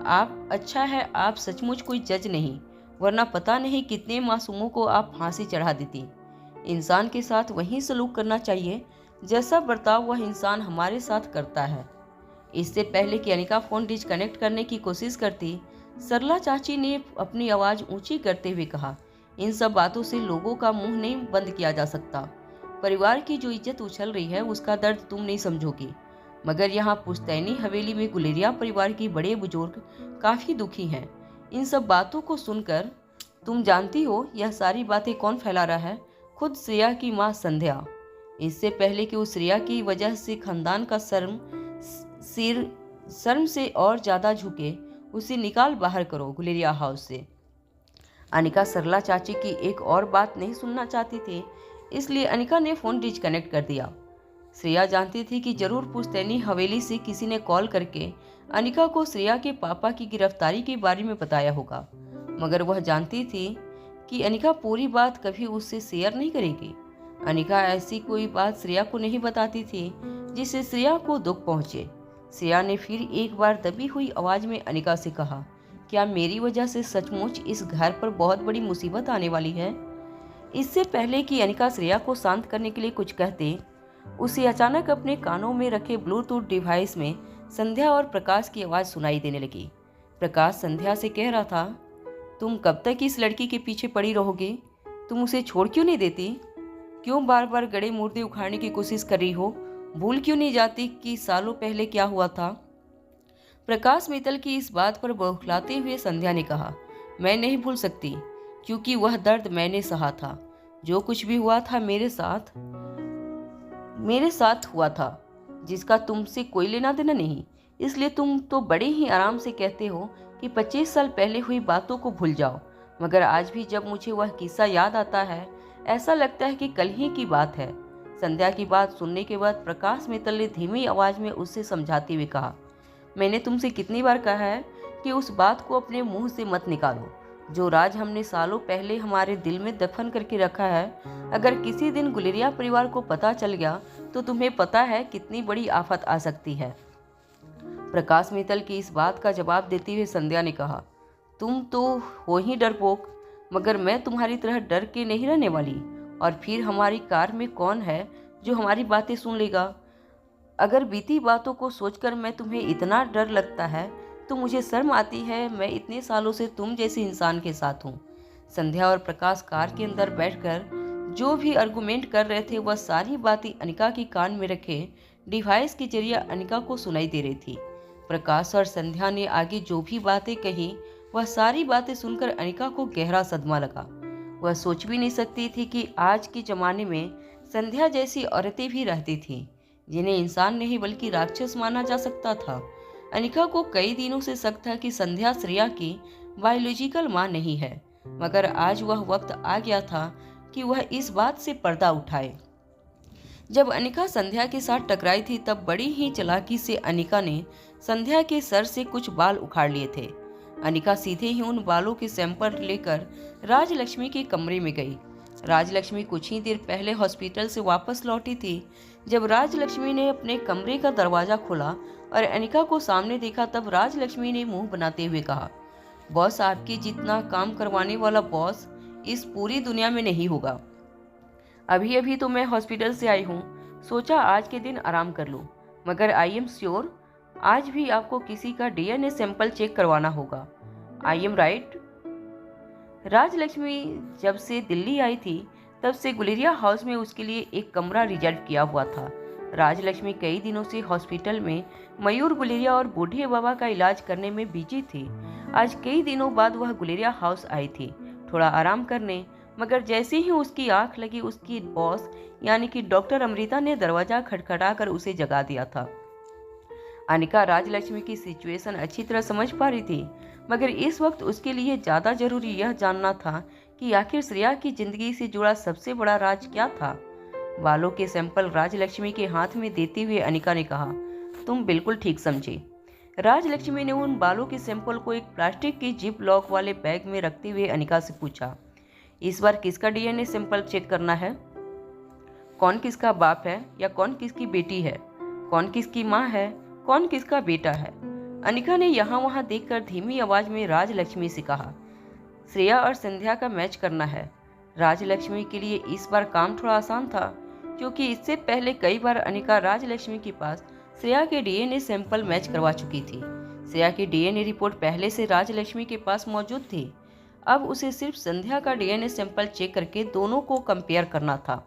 आप अच्छा है आप सचमुच कोई जज नहीं, वरना पता नहीं कितने मासूमों को आप फांसी चढ़ा देती। इंसान के साथ वही सलूक करना चाहिए जैसा बर्ताव वह इंसान हमारे साथ करता है। इससे पहले कि अनिका फोन डिस्कनेक्ट करने की कोशिश करती, सरला चाची ने अपनी आवाज ऊंची करते हुए कहा, इन सब बातों से लोगों का मुंह नहीं बंद किया जा सकता। परिवार की जो इज्जत उछल रही है उसका दर्द तुम नहीं समझोगी, मगर यहाँ पुश्तैनी हवेली में गुलेरिया परिवार के बड़े बुजुर्ग काफी दुखी हैं। इन सब बातों को सुनकर तुम जानती हो यह सारी बातें कौन फैला रहा है? खुद श्रेया की माँ संध्या। इससे पहले कि उस श्रेया की वजह से खानदान का शर्म से और ज्यादा झुके, उसे निकाल बाहर करो गुलेरिया हाउस से। अनिका सरला चाची की एक और बात नहीं सुनना चाहती थी, इसलिए अनिका ने फोन डिस्कनेक्ट कर दिया। श्रेया जानती थी कि जरूर पुश्तैनी हवेली से किसी ने कॉल करके अनिका को श्रेया के पापा की गिरफ्तारी के बारे में बताया होगा, मगर वह जानती थी कि अनिका पूरी बात कभी उससे शेयर नहीं करेगी। अनिका ऐसी कोई बात श्रेया को नहीं बताती थी जिससे श्रेया को दुख पहुंचे। श्रेया ने फिर एक बार दबी हुई आवाज में अनिका से कहा, क्या मेरी वजह से सचमुच इस घर पर बहुत बड़ी मुसीबत आने वाली है? इससे पहले कि अनिका श्रेया को शांत करने के लिए कुछ कहते, उसे अचानक अपने कानों में रखे ब्लूटूथ डिवाइस में संध्या और प्रकाश की आवाज़ सुनाई देने लगी। प्रकाश संध्या से कह रहा था, तुम कब तक इस लड़की के पीछे पड़ी रहोगे? तुम उसे छोड़ क्यों नहीं देती? क्यों बार बार गड़े मुर्दे उखाड़ने की कोशिश कर रही हो? भूल क्यों नहीं जाती कि सालों पहले क्या हुआ था? प्रकाश मित्तल की इस बात पर बौखलाते हुए संध्या ने कहा, मैं नहीं भूल सकती, क्योंकि वह दर्द मैंने सहा था। जो कुछ भी हुआ था मेरे साथ हुआ था, जिसका तुमसे कोई लेना देना नहीं। इसलिए तुम तो बड़े ही आराम से कहते हो कि 25 साल पहले हुई बातों को भूल जाओ, मगर आज भी जब मुझे वह किस्सा याद आता है ऐसा लगता है कि कल ही की बात है। संध्या की बात सुनने के बाद प्रकाश मित्तल ने धीमी आवाज में उससे समझाते हुए कहा, मैंने तुमसे कितनी बार कहा है कि उस बात को अपने मुंह से मत निकालो। जो राज हमने सालों पहले हमारे दिल में दफन करके रखा है, अगर किसी दिन गुलेरिया परिवार को पता चल गया तो तुम्हें पता है कितनी बड़ी आफत आ सकती है। प्रकाश मित्तल की इस बात का जवाब देते हुए संध्या ने कहा, तुम तो हो ही डरपोक, मगर मैं तुम्हारी तरह डर के नहीं रहने वाली। और फिर हमारी कार में कौन है जो हमारी बातें सुन लेगा? अगर बीती बातों को सोचकर मैं तुम्हें इतना डर लगता है तो मुझे शर्म आती है। मैं इतने सालों से तुम जैसे इंसान के साथ हूँ। संध्या और प्रकाश कार के अंदर बैठकर जो भी आर्गुमेंट कर रहे थे वह सारी बातें अनिका के कान में रखे डिवाइस के जरिए अनिका को सुनाई दे रही थी। प्रकाश और संध्या ने आगे जो भी बातें कही वह सारी बातें सुनकर अनिका को गहरा सदमा लगा। वह सोच भी नहीं सकती थी कि आज के जमाने में संध्या जैसी औरतें भी रहती थीं, जिन्हें इंसान नहीं बल्कि राक्षस माना जा सकता था। अनिका को कई दिनों से शक था कि संध्या श्रेया की बायोलॉजिकल मां नहीं है, मगर आज वह वक्त आ गया था कि वह इस बात से पर्दा उठाए। जब अनिका संध्या के साथ टकराई थी तब बड़ी ही चालाकी से अनिका ने संध्या के सर से कुछ बाल उखाड़ लिए थे। अनिका सीधे ही उन बालों के सैंपल लेकर राजलक्ष्मी के कमरे में गई। राजलक्ष्मी कुछ ही देर पहले हॉस्पिटल से वापस लौटी थी। जब राजलक्ष्मी ने अपने कमरे का दरवाजा खोला और अनिका को सामने देखा तब राजलक्ष्मी ने मुंह बनाते हुए कहा, बॉस, आपके जितना काम करवाने वाला बॉस इस पूरी दुनिया में नहीं होगा। अभी अभी तो मैं हॉस्पिटल से आई हूँ, सोचा आज के दिन आराम कर लूँ, मगर आई एम श्योर आज भी आपको किसी का डीएनए सैंपल चेक करवाना होगा। I am right? राजलक्ष्मी जब से दिल्ली आई थी तब से गुलेरिया हाउस में उसके लिए एक कमरा रिजर्व किया हुआ था। राजलक्ष्मी कई दिनों से हॉस्पिटल में मयूर गुलेरिया और बूढ़े बाबा का इलाज करने में बिजी थी। आज कई दिनों बाद वह गुलेरिया हाउस आई थी थोड़ा आराम करने, मगर जैसे ही उसकी आंख लगी उसकी बॉस यानी कि डॉक्टर अमृता ने दरवाजा खटखटाकर उसे जगा दिया था। अनिका राजलक्ष्मी की सिचुएशन अच्छी तरह समझ पा रही थी, मगर इस वक्त उसके लिए ज़्यादा जरूरी यह जानना था कि आखिर श्रेया की जिंदगी से जुड़ा सबसे बड़ा राज क्या था। बालों के सैंपल राजलक्ष्मी के हाथ में देते हुए अनिका ने कहा, तुम बिल्कुल ठीक समझी। राजलक्ष्मी ने उन बालों के सैंपल को एक प्लास्टिक की जिप लॉक वाले बैग में रखते हुए अनिका से पूछा, इस बार किसका डीएनए सैंपल चेक करना है? कौन किसका बाप है या कौन किसकी बेटी है? कौन किसकी माँ है, कौन किसका बेटा है? अनिका ने यहाँ वहाँ देखकर धीमी आवाज में राजलक्ष्मी से कहा, श्रेया और संध्या का मैच करना है। राजलक्ष्मी के लिए इस बार काम थोड़ा आसान था, क्योंकि इससे पहले कई बार अनिका राजलक्ष्मी के पास श्रेया के डीएनए सैंपल मैच करवा चुकी थी। श्रेया की डीएनए रिपोर्ट पहले से राजलक्ष्मी के पास मौजूद थी। अब उसे सिर्फ संध्या का डीएनए सैंपल चेक करके दोनों को कंपेयर करना था।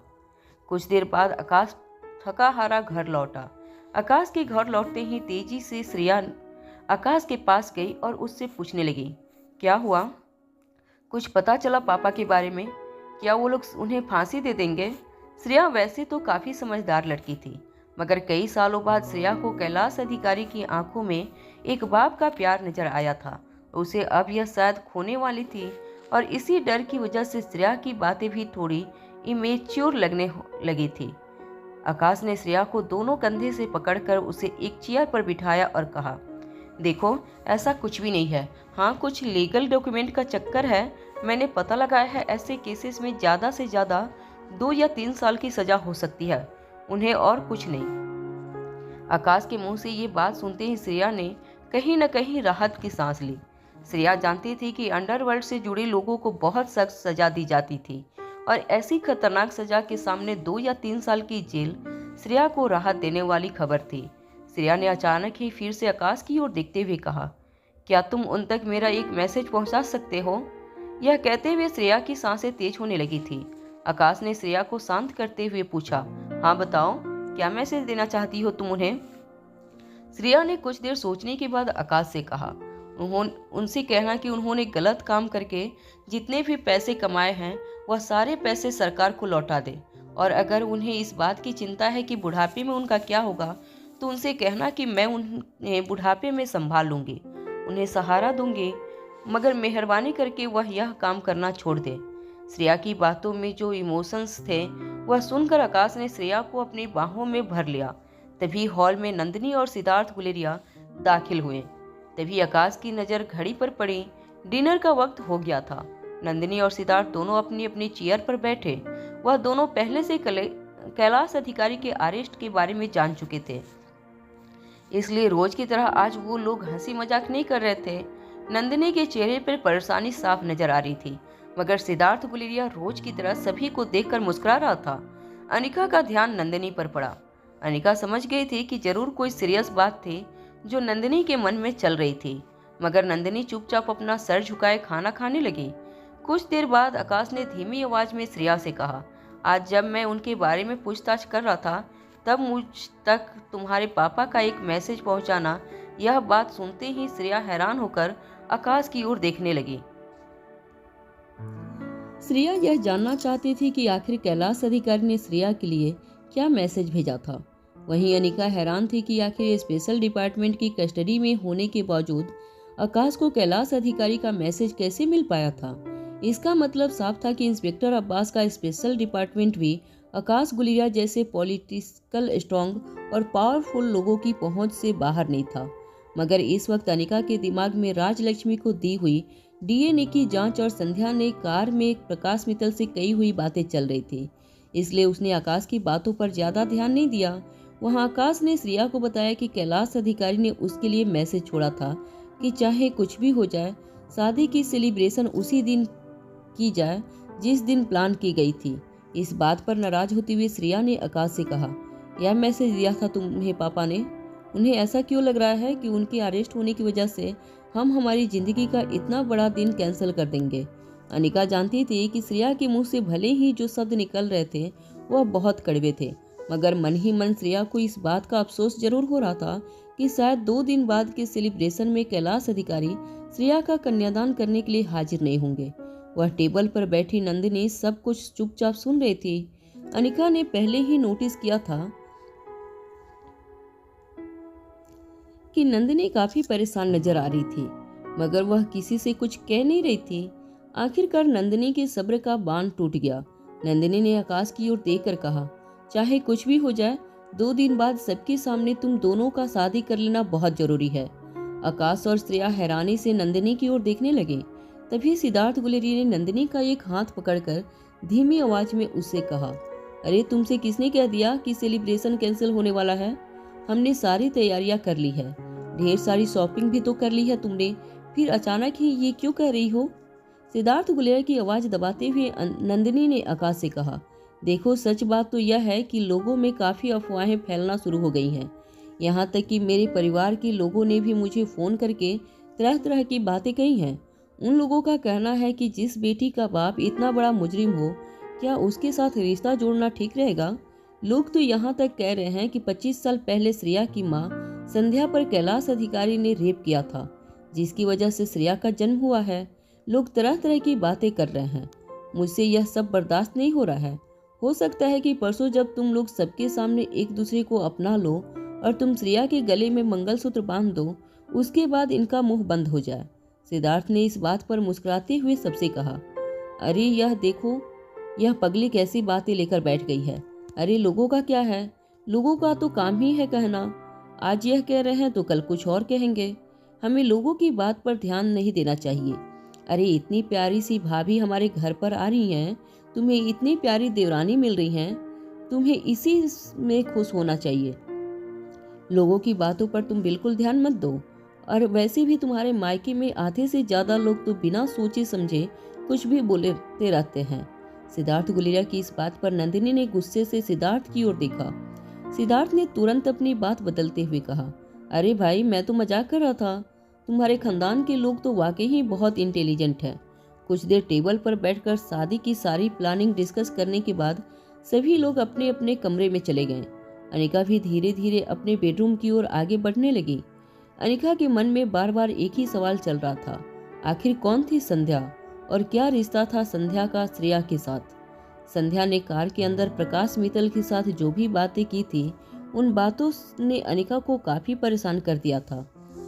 कुछ देर बाद आकाश थका हारा घर लौटा। आकाश के घर लौटते ही तेजी से श्रेया आकाश के पास गई और उससे पूछने लगी, क्या हुआ? कुछ पता चला पापा के बारे में? क्या वो लोग उन्हें फांसी दे देंगे? श्रेया वैसे तो काफ़ी समझदार लड़की थी, मगर कई सालों बाद श्रेया को कैलाश अधिकारी की आंखों में एक बाप का प्यार नजर आया था। उसे अब यह शायद खोने वाली थी और इसी डर की वजह से श्रेया की बातें भी थोड़ी इमेच्योर लगने लगी थी। आकाश ने श्रेया को दोनों कंधे से पकड़कर उसे एक चेयर पर बिठाया और कहा, देखो ऐसा कुछ भी नहीं है। हाँ, कुछ लीगल डॉक्यूमेंट का चक्कर है। मैंने पता लगाया है ऐसे केसेस में ज़्यादा से ज़्यादा 2 या 3 साल की सज़ा हो सकती है, उन्हें और कुछ नहीं। आकाश के मुंह से ये बात सुनते ही श्रेया ने कहीं न कहीं राहत की सांस ली। श्रेया जानती थी कि अंडरवर्ल्ड से जुड़े लोगों को बहुत सख्त सज़ा दी जाती थी और ऐसी खतरनाक सज़ा के सामने 2 या 3 साल की जेल श्रेया को राहत देने वाली खबर थी। श्रेया ने अचानक ही फिर से आकाश की ओर देखते हुए कहा, क्या तुम उन तक मेरा एक मैसेज पहुंचा सकते हो? यह कहते हुए श्रेया की सांसें तेज होने लगी थी। आकाश ने श्रेया को शांत करते हुए पूछा, हाँ बताओ, क्या मैसेज देना चाहती हो तुम उन्हें? श्रेया ने कुछ देर सोचने के बाद आकाश से कहा, उनसे कहना कि उन्होंने गलत काम करके जितने भी पैसे कमाए हैं वह सारे पैसे सरकार को लौटा दे, और अगर उन्हें इस बात की चिंता है कि बुढ़ापे में उनका क्या होगा तो उनसे कहना कि मैं उन्हें बुढ़ापे में संभाल लूंगी, उन्हें सहारा दूंगी, मगर मेहरबानी करके वह यह काम करना छोड़ दे। श्रेया की बातों में जो इमोशंस थे वह सुनकर आकाश ने श्रेया को अपनी बाहों में भर लिया। तभी हॉल में नंदिनी और सिद्धार्थ गुलेरिया दाखिल हुए। तभी आकाश की नज़र घड़ी पर पड़ी। डिनर का वक्त हो गया था। नंदिनी और सिद्धार्थ दोनों अपनी अपनी चेयर पर बैठे। वह दोनों पहले से कैलाश अधिकारी के अरेस्ट के बारे में जान चुके थे, इसलिए रोज की तरह आज वो लोग हंसी मजाक नहीं कर रहे थे। नंदिनी के चेहरे पर परेशानी साफ नजर आ रही थी, मगर सिद्धार्थ गुलेरिया रोज की तरह सभी को देखकर मुस्कुरा रहा था। अनिका का ध्यान नंदिनी पर पड़ा। अनिका समझ गई थी कि जरूर कोई सीरियस बात थी जो नंदिनी के मन में चल रही थी, मगर नंदिनी चुपचाप अपना सर झुकाए खाना खाने लगी। कुछ देर बाद आकाश ने धीमी आवाज में श्रेया से कहा, आज जब मैं उनके बारे में पूछताछ कर रहा था तब मुझ तक तुम्हारे पापा का एक मैसेज पहुंचाना। यह बात सुनते ही श्रेया हैरान होकर आकाश की ओर देखने लगी। श्रेया यह जानना चाहती थी कि आखिर कैलाश अधिकारी ने श्रेया के लिए क्या मैसेज भेजा था। वहीं अनिका हैरान थी कि आखिर स्पेशल डिपार्टमेंट की कस्टडी में होने के बावजूद आकाश को कैलाश अधिकारी का मैसेज कैसे मिल पाया था। इसका मतलब साफ था कि इंस्पेक्टर अब्बास का स्पेशल डिपार्टमेंट भी आकाश गुलेरिया जैसे पॉलिटिकल स्ट्रॉन्ग और पावरफुल लोगों की पहुंच से बाहर नहीं था। मगर इस वक्त अनिका के दिमाग में राजलक्ष्मी को दी हुई डीएनए की जांच और संध्या ने कार में प्रकाश मित्तल से कही हुई बातें चल रही थी, इसलिए उसने आकाश की बातों पर ज्यादा ध्यान नहीं दिया। वहां आकाश ने श्रेया को बताया कि कैलाश अधिकारी ने उसके लिए मैसेज छोड़ा था कि चाहे कुछ भी हो जाए, शादी की सेलिब्रेशन उसी दिन की जाए जिस दिन प्लान की गई थी। इस बात पर नाराज होते हुए श्रेया ने आकाश से कहा, यह मैसेज दिया था तुम्हें पापा ने? उन्हें ऐसा क्यों लग रहा है कि उनके अरेस्ट होने की वजह से हम हमारी जिंदगी का इतना बड़ा दिन कैंसिल कर देंगे? अनिका जानती थी कि श्रेया के मुंह से भले ही जो शब्द निकल रहे थे वह बहुत कड़वे थे, मगर मन ही मन श्रेया को इस बात का अफसोस जरूर हो रहा था कि शायद 2 दिन बाद के सेलिब्रेशन में कैलाश अधिकारी श्रेया का कन्यादान करने के लिए हाजिर नहीं होंगे। वह टेबल पर बैठी नंदिनी सब कुछ चुपचाप सुन रही थी। अनिका ने पहले ही नोटिस किया था कि नंदिनी काफी परेशान नजर आ रही थी, मगर वह किसी से कुछ कह नहीं रही थी। आखिरकार नंदिनी के सब्र का बांध टूट गया। नंदिनी ने आकाश की ओर देखकर कहा, चाहे कुछ भी हो जाए, 2 दिन बाद सबके सामने तुम दोनों का शादी कर लेना बहुत जरूरी है। आकाश और श्रेया हैरानी से नंदिनी की ओर देखने लगे। तभी सिद्धार्थ गुलेरिया ने नंदिनी का एक हाथ पकड़कर धीमी आवाज में उससे कहा, अरे तुमसे किसने कह दिया कि सेलिब्रेशन कैंसिल होने वाला है? हमने सारी तैयारियां कर ली है, ढेर सारी शॉपिंग भी तो कर ली है तुमने, फिर अचानक ही ये क्यों कह रही हो? सिद्धार्थ गुलेरिया की आवाज दबाते हुए नंदिनी ने आकाश से कहा, देखो सच बात तो यह है कि लोगों में काफी अफवाहें फैलना शुरू हो गई हैं। यहाँ तक कि मेरे परिवार के लोगों ने भी मुझे फोन करके तरह तरह की बातें कही हैं। उन लोगों का कहना है कि जिस बेटी का बाप इतना बड़ा मुजरिम हो, क्या उसके साथ रिश्ता जोड़ना ठीक रहेगा? लोग तो यहाँ तक कह रहे हैं कि 25 साल पहले श्रेया की माँ संध्या पर कैलाश अधिकारी ने रेप किया था, जिसकी वजह से श्रेया का जन्म हुआ है। लोग तरह तरह की बातें कर रहे हैं। मुझसे यह सब बर्दाश्त नहीं हो रहा है। हो सकता है कि परसों जब तुम लोग सबके सामने एक दूसरे को अपना लो और तुम श्रेया के गले में मंगलसूत्र बांध दो, उसके बाद इनका मुंह बंद हो जाए। सिद्धार्थ ने इस बात पर मुस्कुराते हुए सबसे कहा, अरे यह देखो, यह पगली कैसी बातें लेकर बैठ गई है। अरे लोगों का क्या है? लोगों का तो काम ही है कहना। आज यह कह रहे हैं तो कल कुछ और कहेंगे। हमें लोगों की बात पर ध्यान नहीं देना चाहिए। अरे इतनी प्यारी सी भाभी हमारे घर पर आ रही हैं, तुम्हें इतनी प्यारी देवरानी मिल रही हैं, तुम्हें इसी में खुश होना चाहिए। लोगों की बातों पर तुम बिल्कुल ध्यान मत दो। और वैसे भी तुम्हारे मायके में आधे से ज्यादा लोग तो बिना सोचे समझे कुछ भी बोलते रहते हैं। सिद्धार्थ गुलेरिया की इस बात पर नंदिनी ने गुस्से से सिद्धार्थ की ओर देखा। सिद्धार्थ ने तुरंत अपनी बात बदलते हुए कहा, अरे भाई मैं तो मजाक कर रहा था। तुम्हारे खानदान के लोग तो वाकई ही बहुत इंटेलिजेंट हैं। कुछ देर टेबल पर बैठकर शादी की सारी प्लानिंग डिस्कस करने के बाद सभी लोग अपने अपने कमरे में चले गए। अनिका भी धीरे धीरे अपने बेडरूम की ओर आगे बढ़ने लगी। अनिका के मन में बार बार एक ही सवाल चल रहा था, आखिर कौन थी संध्या और क्या रिश्ता था संध्या का श्रेया के साथ? संध्या ने कार के अंदर प्रकाश मित्तल के साथ जो भी बातें की थी, उन बातों ने अनिका को काफी परेशान कर दिया था।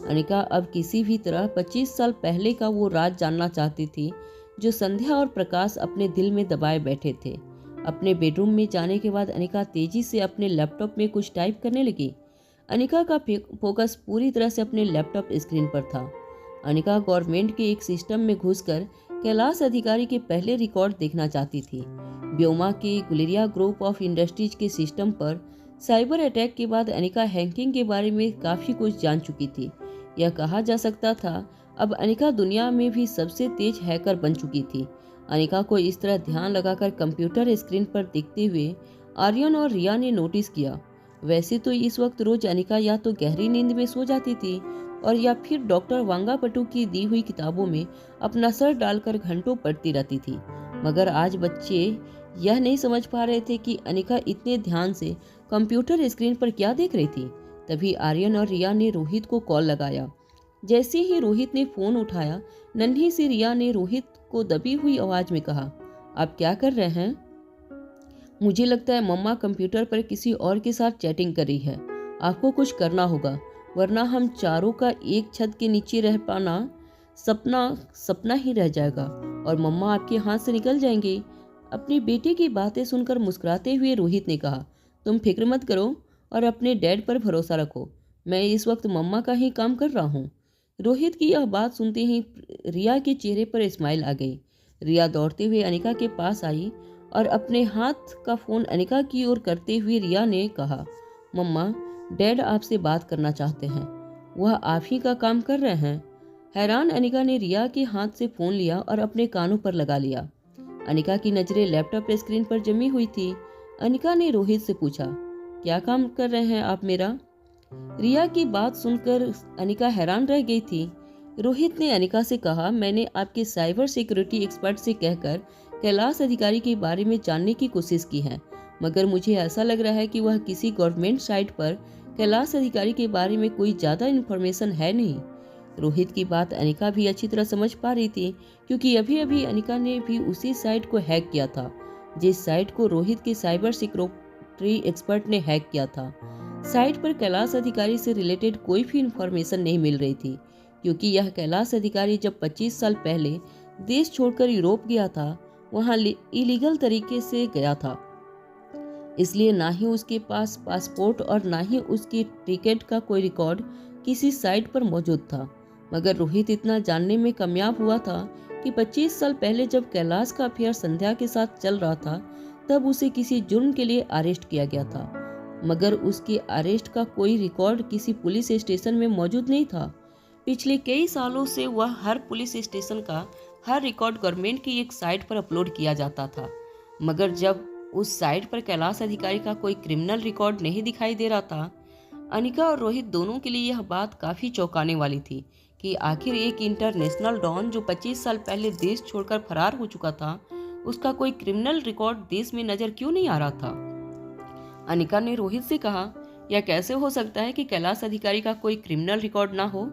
अनिका अब किसी भी तरह 25 साल पहले का वो राज जानना चाहती थी जो संध्या और प्रकाश अपने दिल में दबाए बैठे थे। अपने बेडरूम में जाने के बाद अनिका तेजी से अपने लैपटॉप में कुछ टाइप करने लगी। अनिका का फोकस पूरी तरह से अपने लैपटॉप स्क्रीन पर था। अनिका गवर्नमेंट के एक सिस्टम में घुसकर कैलाश अधिकारी के पहले रिकॉर्ड देखना चाहती थी। ब्योमा के गुलेरिया ग्रुप ऑफ इंडस्ट्रीज के सिस्टम पर साइबर अटैक के बाद अनिका हैकिंग के बारे में काफी कुछ जान चुकी थी। यह कहा जा सकता था अब अनिका दुनिया में भी सबसे तेज हैकर बन चुकी थी। अनिका को इस तरह ध्यान लगाकर कंप्यूटर स्क्रीन पर देखते हुए आर्यन और रिया ने नोटिस किया। वैसे तो इस वक्त रोज अनिका या तो गहरी नींद में सो जाती थी और या फिर डॉक्टर वांगापटू की दी हुई किताबों में अपना सर डालकर घंटों पढ़ती रहती थी, मगर आज बच्चे यह नहीं समझ पा रहे थे कि अनिका इतने ध्यान से कंप्यूटर स्क्रीन पर क्या देख रही थी। तभी आर्यन और रिया ने रोहित को कॉल लगाया। जैसे ही रोहित ने फोन उठाया, नन्ही सी रिया ने रोहित को दबी हुई आवाज में कहा, आप क्या कर रहे हैं? मुझे लगता है मम्मा कंप्यूटर पर किसी और के साथ चैटिंग कर रही है। आपको कुछ करना होगा, वरना हम चारों का एक छत के नीचे रह पाना सपना ही रह जाएगा और मम्मा आपके हाथ से निकल जाएंगे। अपनी बेटे की बातें सुनकर मुस्कुराते हुए रोहित ने कहा, तुम फिक्र मत करो और अपने डैड पर भरोसा रखो। मैं इस वक्त मम्मा का ही काम कर रहा हूँ। रोहित की यह बात सुनते ही रिया के चेहरे पर स्माइल आ गई। रिया दौड़ते हुए अनिका के पास आई और अपने हाथ का फोन अनिका की ओर करते हुए रिया ने कहा, मम्मा डैड आपसे बात करना चाहते हैं, वह आप ही का काम कर रहे हैं। हैरान अनिका ने रिया के हाथ से फोन लिया और अपने कानों पर लगा लिया। अनिका की नजरें लैपटॉप स्क्रीन पर जमी हुई थी। अनिका ने रोहित से पूछा, क्या काम कर रहे हैं आप मेरा? रिया की बात सुनकर अनिका हैरान रह गई थी। रोहित ने अनिका से कहा, मैंने आपके साइबर सिक्योरिटी एक्सपर्ट से कहकर कैलाश अधिकारी के बारे में जानने की कोशिश की है, मगर मुझे ऐसा लग रहा है कि वह किसी गवर्नमेंट साइट पर कैलाश अधिकारी के बारे में कोई ज्यादा इन्फॉर्मेशन है नहीं। रोहित की बात अनिका भी अच्छी तरह समझ पा रही थी, क्योंकि अभी अभी अनिका ने भी उसी साइट को हैक किया था जिस साइट को रोहित के साइबर सिक्योरिटी एक्सपर्ट ने हैक किया था। साइट पर कैलाश अधिकारी से रिलेटेड कोई भी इंफॉर्मेशन नहीं मिल रही थी, क्योंकि यह कैलाश अधिकारी जब 25 साल पहले देश छोड़कर यूरोप गया था, वहां इलीगल तरीके से गया था। इसलिए ना ही उसके पास पासपोर्ट और ना ही उसकी टिकट का कोई रिकॉर्ड किसी साइट पर मौजूद था। मगर रोहित इतना जानने में कामयाब हुआ था कि 25 साल पहले जब कैलाश का अफेयर संध्या के साथ चल रहा था, तब उसे किसी जुर्म के लिए अरेस्ट किया गया था। मगर उसके अरेस्ट का कोई रिकॉर्ड किसी पुलिस स्टेशन में मौजूद नहीं था। पिछले कई सालों से वह हर पुलिस स्टेशन का हर रिकॉर्ड गवर्नमेंट की एक साइट पर अपलोड किया जाता था। मगर जब उस साइट पर कैलाश अधिकारी का कोई क्रिमिनल रिकॉर्ड नहीं दिखाई दे रहा था, अनिका और रोहित दोनों के लिए यह बात काफी चौंकाने वाली थी कि आखिर एक इंटरनेशनल डॉन जो 25 साल पहले देश छोड़कर फरार हो चुका था, उसका कोई क्रिमिनल रिकॉर्ड देश में नजर क्यों नहीं आ रहा था। अनिका ने रोहित से कहा, यह कैसे हो सकता है कि कैलाश अधिकारी का कोई क्रिमिनल रिकॉर्ड ना हो।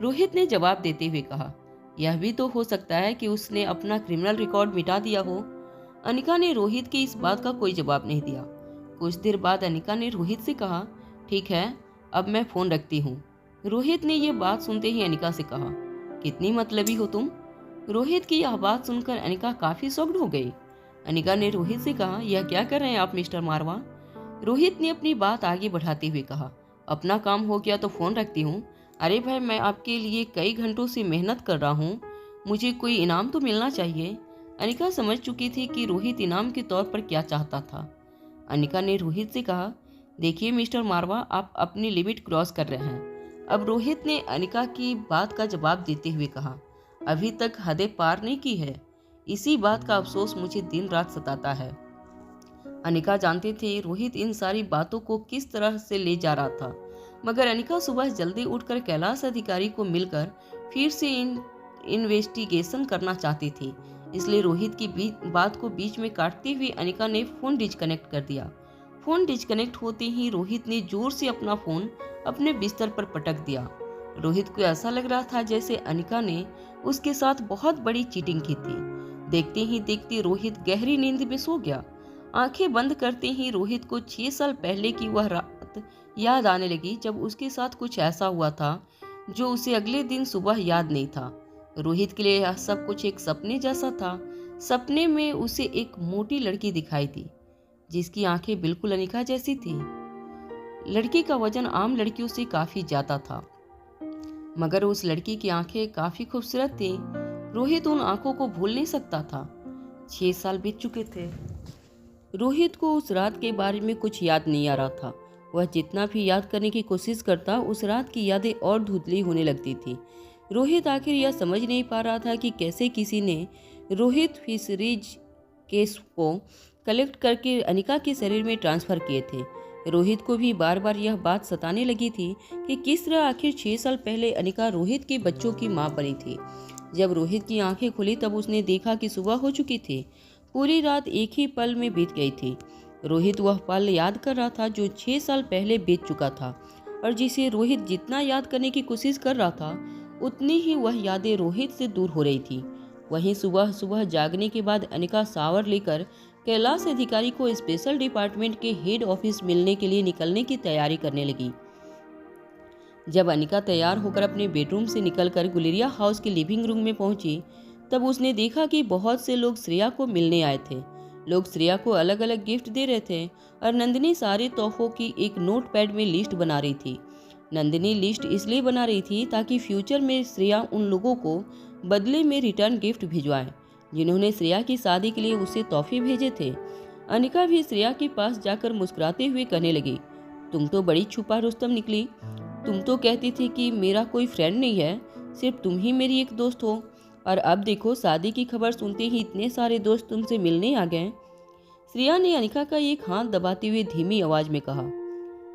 रोहित ने जवाब देते हुए कहा, यह भी तो हो सकता है कि उसने अपना क्रिमिनल रिकॉर्ड मिटा दिया हो। अनिका ने रोहित की इस बात का कोई जवाब नहीं दिया। कुछ देर बाद अनिका ने रोहित से कहा, ठीक है, अब मैं फोन रखती हूँ। रोहित ने यह बात सुनते ही अनिका से कहा, कितनी मतलबी हो तुम। रोहित की यह बात सुनकर अनिका काफी शॉक्ड हो गई। अनिका ने रोहित से कहा, यह क्या कर रहे हैं आप मिस्टर मारवा। रोहित ने अपनी बात आगे बढ़ाते हुए कहा, अपना काम हो गया तो फोन रखती हूँ। अरे भाई, मैं आपके लिए कई घंटों से मेहनत कर रहा हूँ, मुझे कोई इनाम तो मिलना चाहिए। अनिका समझ चुकी थी कि रोहित इनाम के तौर पर क्या चाहता था। अनिका ने रोहित से कहा, देखिए मिस्टर मारवा, आप अपनी लिमिट क्रॉस कर रहे हैं। अब रोहित ने अनिका की बात का जवाब देते हुए कहा, अभी तक हदें पार नहीं की है, इसी बात का अफसोस मुझे दिन रात सताता है। अनिका जानते थे रोहित इन सारी बातों को किस तरह से ले जा रहा था, मगर अनिका सुबह जल्दी उठकर कैलाश अधिकारी को मिलकर फिर से इन्वेस्टिगेशन करना चाहती थी। इसलिए रोहित की बात को बीच में काटते हुए अनिका ने फोन डिस्कनेक्ट कर दिया। फोन डिस्कनेक्ट होते ही रोहित ने जोर से अपना फोन अपने बिस्तर पर पटक दिया। रोहित को ऐसा लग रहा था जैसे अनिका ने उसके साथ बहुत बड़ी चीटिंग की थी। देखते ही देखते रोहित गहरी नींद में सो गया। आंखें बंद करते ही रोहित को 6 साल पहले की वह रात याद आने लगी, जब उसके साथ कुछ ऐसा हुआ था जो उसे अगले दिन सुबह याद नहीं था। रोहित के लिए यह सब कुछ एक सपने जैसा था। सपने में उसे एक मोटी लड़की दिखाई दी, जिसकी आंखें बिल्कुल अनिका जैसी थी। लड़की का वजन आम लड़कियों से काफी ज्यादा था, मगर उस लड़की की आंखें काफी खूबसूरत थी। रोहित उन आंखों को भूल नहीं सकता था। 6 साल बीत चुके थे। रोहित को उस रात के बारे में कुछ याद नहीं आ रहा था। वह जितना भी याद करने की कोशिश करता, उस रात की यादें और धुंधली होने लगती थी। रोहित आखिर यह समझ नहीं पा रहा था कि कैसे किसी ने रोहित फिशरीज केस को कलेक्ट करके अनिका के शरीर में ट्रांसफर किए थे। रोहित को भी बार बार यह बात सताने लगी थी कि किस तरह आखिर 6 साल पहले अनिका रोहित के बच्चों की मां बनी थी। जब रोहित की आंखें खुली तब उसने देखा कि सुबह हो चुकी थी। पूरी रात एक ही पल में बीत गई थी। रोहित वह पल याद कर रहा था जो 6 साल पहले बीत चुका था, और जिसे रोहित जितना याद करने की कोशिश कर रहा था, उतनी ही वह यादें रोहित से दूर हो रही थी। वहीं सुबह सुबह जागने के बाद अनिका शावर लेकर कैलाश अधिकारी को स्पेशल डिपार्टमेंट के हेड ऑफिस मिलने के लिए निकलने की तैयारी करने लगी। जब अनिका तैयार होकर अपने बेडरूम से निकलकर गुलेरिया हाउस के लिविंग रूम में पहुंची, तब उसने देखा कि बहुत से लोग श्रेया को मिलने आए थे। लोग श्रेया को अलग अलग गिफ्ट दे रहे थे और नंदिनी सारे तोहफों की एक नोटपैड में लिस्ट बना रही थी। नंदिनी लिस्ट इसलिए बना रही थी ताकि फ्यूचर में श्रेया उन लोगों को बदले में रिटर्न गिफ्ट भिजवाए जिन्होंने श्रेया की शादी के लिए उसे तोहफे भेजे थे। अनिका भी श्रेया के पास जाकर मुस्कुराते हुए कहने लगी, तुम तो बड़ी छुपा रुस्तम निकली। तुम तो कहती थी कि मेरा कोई फ्रेंड नहीं है, सिर्फ तुम ही मेरी एक दोस्त हो, और अब देखो शादी की खबर सुनते ही इतने सारे दोस्त तुमसे मिलने आ गए। श्रेया ने अनिका का एक हाथ दबाते हुए धीमी आवाज में कहा,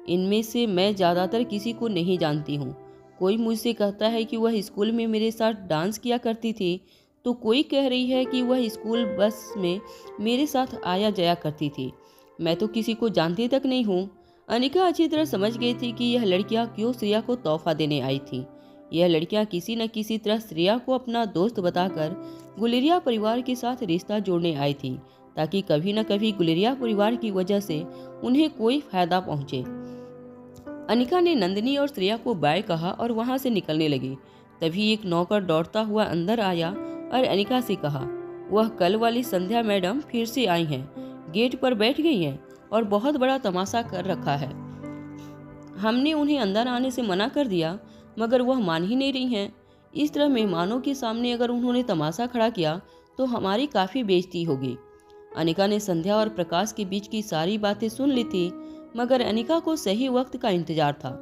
इनमें से मैं ज़्यादातर किसी को नहीं जानती हूँ। कोई मुझसे कहता है कि वह स्कूल में मेरे साथ डांस किया करती थी, तो कोई कह रही है कि वह स्कूल बस में मेरे साथ आया जाया करती थी। मैं तो किसी को जानती तक नहीं हूँ। अनिका अच्छी तरह समझ गई थी कि यह लड़कियाँ क्यों श्रेया को तोहफा देने आई थी। यह लड़कियाँ किसी न किसी तरह श्रेया को अपना दोस्त बताकर गुलेरिया परिवार के साथ रिश्ता जोड़ने आई थी, ताकि कभी न कभी गुलेरिया परिवार की वजह से उन्हें कोई फायदा पहुँचे। अनिका ने नंदिनी और श्रेया को बाय कहा और वहां से निकलने लगी। तभी एक नौकर दौड़ता हुआ अंदर आया और अनिका से कहा, वह कल वाली संध्या मैडम फिर से आई हैं, गेट पर बैठ गई हैं और बहुत बड़ा तमाशा कर रखा है। हमने उन्हें अंदर आने से मना कर दिया मगर वह मान ही नहीं रही हैं। इस तरह मेहमानों के सामने अगर उन्होंने तमाशा खड़ा किया तो हमारी काफ़ी बेइज्जती होगी। अनिका ने संध्या और प्रकाश के बीच की सारी बातें सुन ली थी, मगर अनिका को सही वक्त का इंतजार था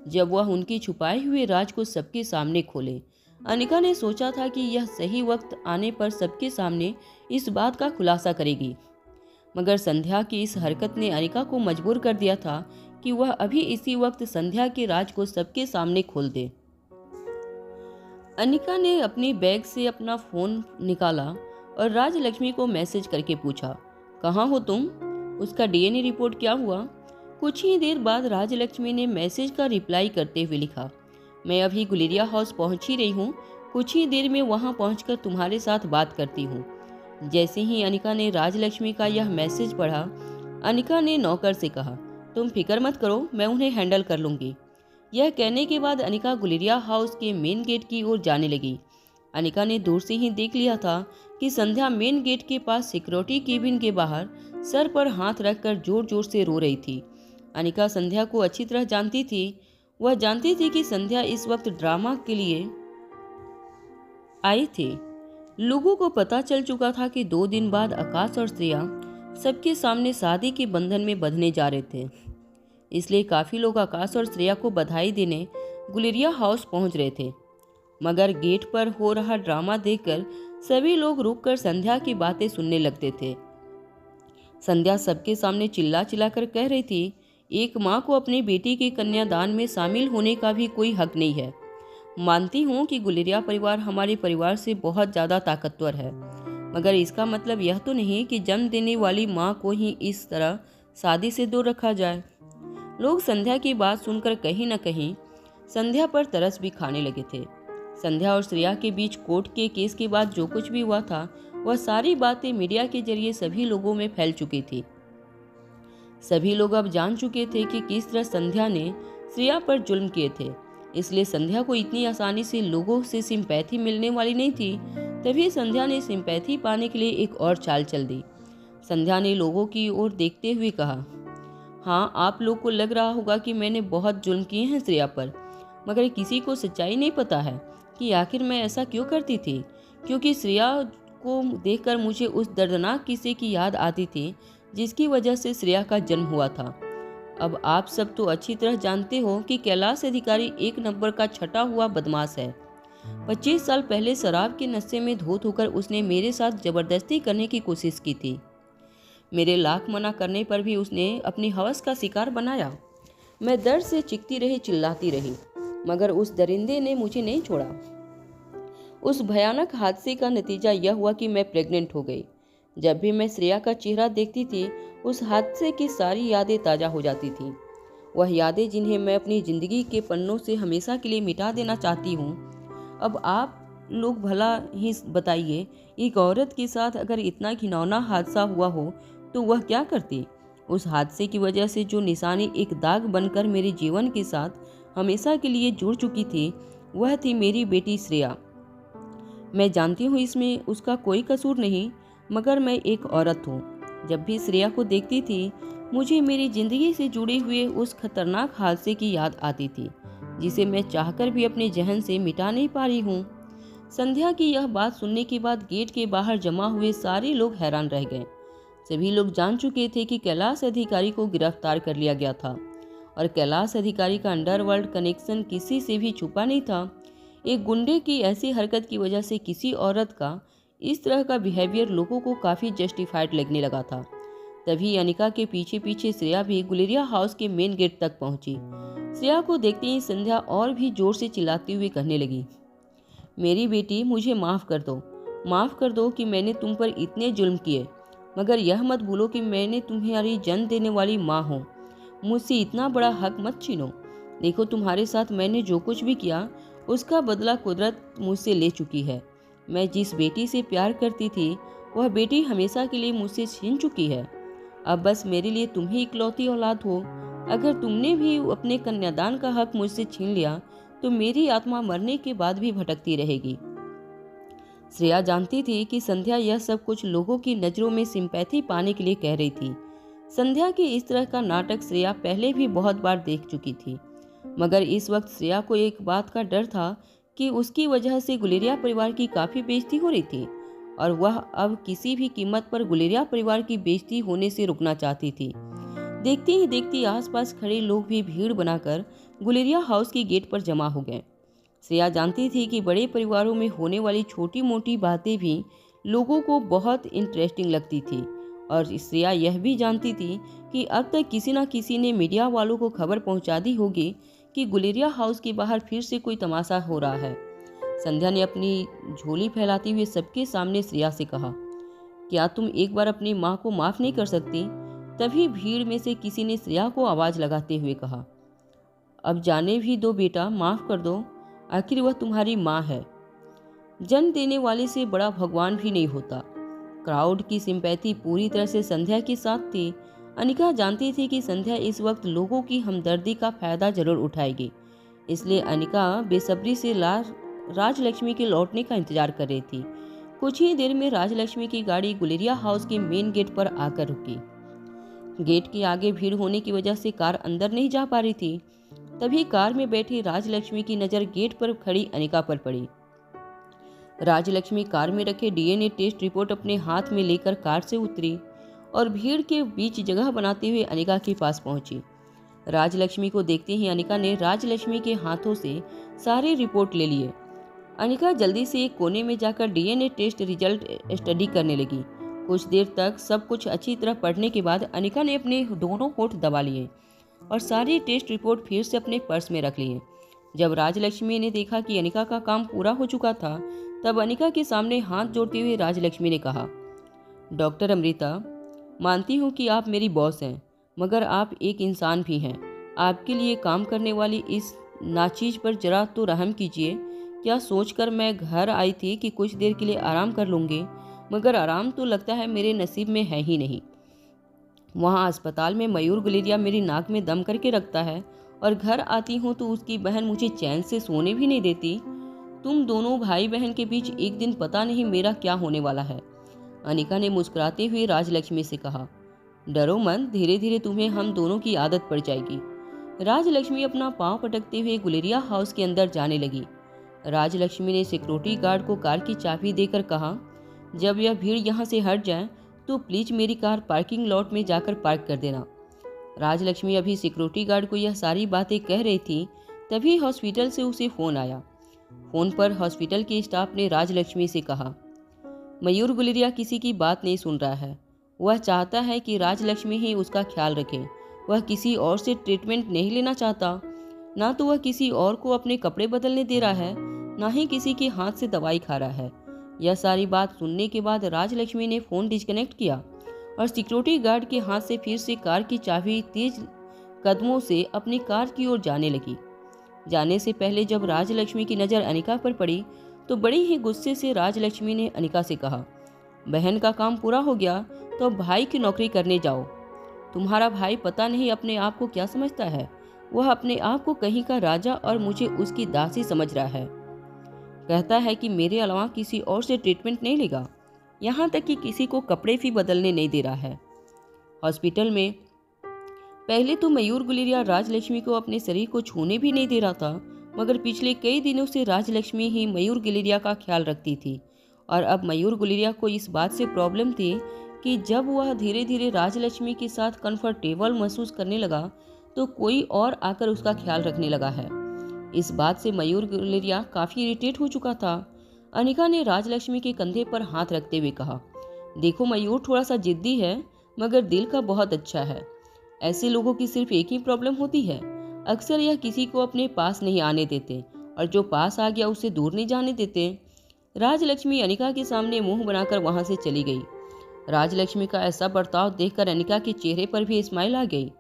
जब वह उनकी छुपाए हुए राज को सबके सामने खोले। अनिका ने सोचा था कि यह सही वक्त आने पर सबके सामने इस बात का खुलासा करेगी, मगर संध्या की इस हरकत ने अनिका को मजबूर कर दिया था कि वह अभी इसी वक्त संध्या के राज को सबके सामने खोल दे। अनिका ने अपनी बैग से अपना फोन निकाला और राजलक्ष्मी को मैसेज करके पूछा, कहाँ हो तुम? उसका डीएनए रिपोर्ट क्या हुआ? कुछ ही देर बाद राजलक्ष्मी ने मैसेज का रिप्लाई करते हुए लिखा, मैं अभी गुलेरिया हाउस पहुंच ही रही हूँ, कुछ ही देर में वहां पहुंचकर तुम्हारे साथ बात करती हूँ। जैसे ही अनिका ने राजलक्ष्मी का यह मैसेज पढ़ा, अनिका ने नौकर से कहा, तुम फिक्र मत करो, मैं उन्हें हैंडल कर लूंगी। यह कहने के बाद अनिका गुलेरिया हाउस के मेन गेट की ओर जाने लगी। अनिका ने दूर से ही देख लिया था कि संध्या मेन गेट के पास सिक्योरिटी केबिन के बाहर सर पर हाथ रखकर जोर जोर से रो रही थी। अनिका संध्या को अच्छी तरह जानती थी। वह जानती थी कि संध्या इस वक्त ड्रामा के लिए आई थी। लोगों को पता चल चुका था कि 2 दिन बाद आकाश और श्रेया सबके सामने शादी के बंधन में बंधने जा रहे थे, इसलिए काफी लोग आकाश और श्रेया को बधाई देने गुलेरिया हाउस पहुंच रहे थे। मगर गेट पर हो रहा ड्रामा देखकर सभी लोग रुककर संध्या की बातें सुनने लगते थे। संध्या सबके सामने चिल्ला चिल्लाकर कह रही थी, एक माँ को अपनी बेटी के कन्यादान में शामिल होने का भी कोई हक नहीं है। मानती हूँ कि गुलेरिया परिवार हमारे परिवार से बहुत ज़्यादा ताकतवर है, मगर इसका मतलब यह तो नहीं कि जन्म देने वाली माँ को ही इस तरह शादी से दूर रखा जाए। लोग संध्या की बात सुनकर कहीं न कहीं संध्या पर तरस भी खाने लगे थे। संध्या और श्रेया के बीच कोर्ट के केस के बाद जो कुछ भी हुआ था, वह सारी बातें मीडिया के जरिए सभी लोगों में फैल चुकी थी। सभी लोग अब जान चुके थे कि किस तरह संध्या ने श्रेया पर जुल्म किए थे, इसलिए संध्या को इतनी आसानी से लोगों से सिंपैथी मिलने वाली नहीं थी। तभी संध्या ने सिंपैथी पाने के लिए एक और चाल चल दी। संध्या ने लोगों की ओर देखते हुए कहा, हाँ, आप लोग को लग रहा होगा कि मैंने बहुत जुल्म किए हैं श्रेया पर, मगर किसी को सच्चाई नहीं पता है कि आखिर मैं ऐसा क्यों करती थी, क्योंकि श्रेया को देखकर मुझे उस दर्दनाक किस्से की याद आती थी जिसकी वजह से श्रेया का जन्म हुआ था। अब आप सब तो अच्छी तरह जानते हो कि कैलाश अधिकारी 1 नंबर का छटा हुआ बदमाश है। 25 साल पहले शराब के नशे में धोत होकर उसने मेरे साथ जबरदस्ती करने की कोशिश की थी। मेरे लाख मना करने पर भी उसने अपनी हवस का शिकार बनाया। मैं दर्द से चीखती रही, चिल्लाती रही, मगर उस दरिंदे ने मुझे नहीं छोड़ा। उस भयानक हादसे का नतीजा यह हुआ कि मैं प्रेग्नेंट हो गई। जब भी मैं श्रेया का चेहरा देखती थी, उस हादसे की सारी यादें ताज़ा हो जाती थीं। वह यादें जिन्हें मैं अपनी ज़िंदगी के पन्नों से हमेशा के लिए मिटा देना चाहती हूँ। अब आप लोग भला ही बताइए, एक औरत के साथ अगर इतना घिनौना हादसा हुआ हो तो वह क्या करती? उस हादसे की वजह से जो निशानी एक दाग बनकर मेरे जीवन के साथ हमेशा के लिए जुड़ चुकी थी, वह थी मेरी बेटी श्रेया। मैं जानती हूँ इसमें उसका कोई कसूर नहीं, मगर मैं एक औरत हूँ। जब भी श्रेया को देखती थी, मुझे मेरी ज़िंदगी से जुड़े हुए उस खतरनाक हादसे की याद आती थी, जिसे मैं चाहकर भी अपने जहन से मिटा नहीं पा रही हूँ। संध्या की यह बात सुनने के बाद गेट के बाहर जमा हुए सारे लोग हैरान रह गए। सभी लोग जान चुके थे कि कैलाश अधिकारी को गिरफ्तार कर लिया गया था और कैलाश अधिकारी का अंडरवर्ल्ड कनेक्शन किसी से भी छुपा नहीं था। एक गुंडे की ऐसी हरकत की वजह से किसी औरत का इस तरह का बिहेवियर लोगों को काफ़ी जस्टिफाइड लगने लगा था। तभी अनिका के पीछे पीछे श्रेया भी गुलेरिया हाउस के मेन गेट तक पहुंची। श्रेया को देखते ही संध्या और भी जोर से चिल्लाती हुई कहने लगी, मेरी बेटी, मुझे माफ़ कर दो कि मैंने तुम पर इतने जुल्म किए, मगर यह मत भूलो कि मैंने तुम्हारी जन्म देने वाली माँ हूँ। मुझसे इतना बड़ा हक मत छीनो। देखो, तुम्हारे साथ मैंने जो कुछ भी किया उसका बदला कुदरत मुझसे ले चुकी है। मैं जिस बेटी से प्यार करती थी, वह बेटी हमेशा के लिए मुझसे छीन चुकी है। अब बस मेरे लिए तुम ही इकलौती औलाद हो अगर तुमने भी अपने कन्यादान का हक मुझसे छीन लिया तो मेरी आत्मा मरने के बाद भी भटकती रहेगी। श्रेया जानती थी कि संध्या यह सब कुछ लोगों की नज़रों में सिंपैथी पाने के लिए कह रही थी। संध्या के इस तरह का नाटक श्रेया पहले भी बहुत बार देख चुकी थी, मगर इस वक्त श्रेया को एक बात का डर था कि उसकी वजह से गुलेरिया परिवार की काफ़ी बेइज्जती हो रही थी और वह अब किसी भी कीमत पर गुलेरिया परिवार की बेइज्जती होने से रुकना चाहती थी। देखती ही देखती आसपास खड़े लोग भी भीड़ बनाकर गुलेरिया हाउस की गेट पर जमा हो गए। श्रेया जानती थी कि बड़े परिवारों में होने वाली छोटी मोटी बातें भी लोगों को बहुत इंटरेस्टिंग लगती थी और श्रेया यह भी जानती थी कि अब तक किसी न किसी ने मीडिया वालों को खबर पहुंचा दी होगी कि गुलेरिया हाउस के बाहर फिर से कोई तमाशा हो रहा है। संध्या ने अपनी झोली फैलाते हुए सबके सामने श्रेया से कहा, क्या तुम एक बार अपनी माँ को माफ़ नहीं कर सकती? तभी भीड़ में से किसी ने श्रेया को आवाज़ लगाते हुए कहा, अब जाने भी दो बेटा, माफ़ कर दो, आखिर वह तुम्हारी माँ है। जन्म देने वाले से बड़ा भगवान भी नहीं होता। क्राउड की सिंपैथी पूरी तरह से संध्या के साथ थी। अनिका जानती थी कि संध्या इस वक्त लोगों की हमदर्दी का फायदा जरूर उठाएगी, इसलिए अनिका बेसब्री से राजलक्ष्मी के लौटने का इंतजार कर रही थी। कुछ ही देर में राजलक्ष्मी की गाड़ी गुलेरिया हाउस के मेन गेट पर आकर रुकी। गेट के आगे भीड़ होने की वजह से कार अंदर नहीं जा पा रही थी। तभी कार में बैठी राजलक्ष्मी की नज़र गेट पर खड़ी अनिका पर पड़ी। राजलक्ष्मी कार में रखे डीएनए टेस्ट रिपोर्ट अपने हाथ में लेकर कार से उतरी और भीड़ के बीच जगह बनाते हुए अनिका के पास पहुंची। राजलक्ष्मी को देखते ही अनिका ने राजलक्ष्मी के हाथों से सारे रिपोर्ट ले लिए। अनिका जल्दी से एक कोने में जाकर डीएनए टेस्ट रिजल्ट स्टडी करने लगी। कुछ देर तक सब कुछ अच्छी तरह पढ़ने के बाद अनिका ने अपने दोनों होठ दबा लिए और सारी टेस्ट रिपोर्ट फिर से अपने पर्स में रख लिए। जब राजलक्ष्मी ने देखा कि अनिका का काम पूरा हो चुका था, तब अनिका के सामने हाथ जोड़ते हुए राजलक्ष्मी ने कहा, डॉक्टर अमृता, मानती हूँ कि आप मेरी बॉस हैं, मगर आप एक इंसान भी हैं। आपके लिए काम करने वाली इस नाचीज पर जरा तो रहम कीजिए। क्या सोचकर मैं घर आई थी कि कुछ देर के लिए आराम कर लूँगी, मगर आराम तो लगता है मेरे नसीब में है ही नहीं। वहाँ अस्पताल में मयूर गुलेरिया मेरी नाक में दम करके रखता है और घर आती हूँ तो उसकी बहन मुझे चैन से सोने भी नहीं देती। तुम दोनों भाई बहन के बीच एक दिन पता नहीं मेरा क्या होने वाला है। अनिका ने मुस्कुराते हुए राजलक्ष्मी से कहा, डरो मत, धीरे धीरे तुम्हें हम दोनों की आदत पड़ जाएगी। राजलक्ष्मी अपना पांव पटकते हुए गुलेरिया हाउस के अंदर जाने लगी। राजलक्ष्मी ने सिक्योरिटी गार्ड को कार की चाबी देकर कहा, जब यह भीड़ यहाँ से हट जाए तो प्लीज मेरी कार पार्किंग लॉट में जाकर पार्क कर देना। राजलक्ष्मी अभी सिक्योरिटी गार्ड को यह सारी बातें कह रही थी, तभी हॉस्पिटल से उसे फोन आया। फोन पर हॉस्पिटल के स्टाफ ने राजलक्ष्मी से कहा, मयूर गुलेरिया किसी की बात नहीं सुन रहा है। वह चाहता है कि राजलक्ष्मी ही उसका ख्याल रखे। वह किसी और से ट्रीटमेंट नहीं लेना चाहता। ना तो वह किसी और को अपने कपड़े बदलने दे रहा है, ना ही किसी के हाथ से दवाई खा रहा है। यह सारी बात सुनने के बाद राजलक्ष्मी ने फ़ोन डिस्कनेक्ट किया और सिक्योरिटी गार्ड के हाथ से फिर से कार की चाबी तेज कदमों से अपनी कार की ओर जाने लगी। जाने से पहले जब राजलक्ष्मी की नज़र अनिका पर पड़ी तो बड़ी ही गुस्से से राजलक्ष्मी ने अनिका से कहा, बहन का काम पूरा हो गया तो भाई की नौकरी करने जाओ। तुम्हारा भाई पता नहीं अपने आप को क्या समझता है। वह अपने आप को कहीं का राजा और मुझे उसकी दासी समझ रहा है। कहता है कि मेरे अलावा किसी और से ट्रीटमेंट नहीं लेगा, यहाँ तक कि किसी को कपड़े भी बदलने नहीं दे रहा है। हॉस्पिटल में पहले तो मयूर गुलेरिया राजलक्ष्मी को अपने शरीर को छूने भी नहीं दे रहा था, मगर पिछले कई दिनों से राजलक्ष्मी ही मयूर गुलेरिया का ख्याल रखती थी और अब मयूर गुलेरिया को इस बात से प्रॉब्लम थी कि जब वह धीरे धीरे राजलक्ष्मी के साथ कंफर्टेबल महसूस करने लगा तो कोई और आकर उसका ख्याल रखने लगा है। इस बात से मयूर गुलेरिया काफ़ी इरिटेट हो चुका था। अनिका ने राजलक्ष्मी के कंधे पर हाथ रखते हुए कहा, देखो मयूर थोड़ा सा जिद्दी है, मगर दिल का बहुत अच्छा है। ऐसे लोगों की सिर्फ एक ही प्रॉब्लम होती है, अक्सर यह किसी को अपने पास नहीं आने देते और जो पास आ गया उसे दूर नहीं जाने देते। राजलक्ष्मी अनिका के सामने मुंह बनाकर वहां से चली गई। राजलक्ष्मी का ऐसा बर्ताव देखकर अनिका के चेहरे पर भी स्माइल आ गई।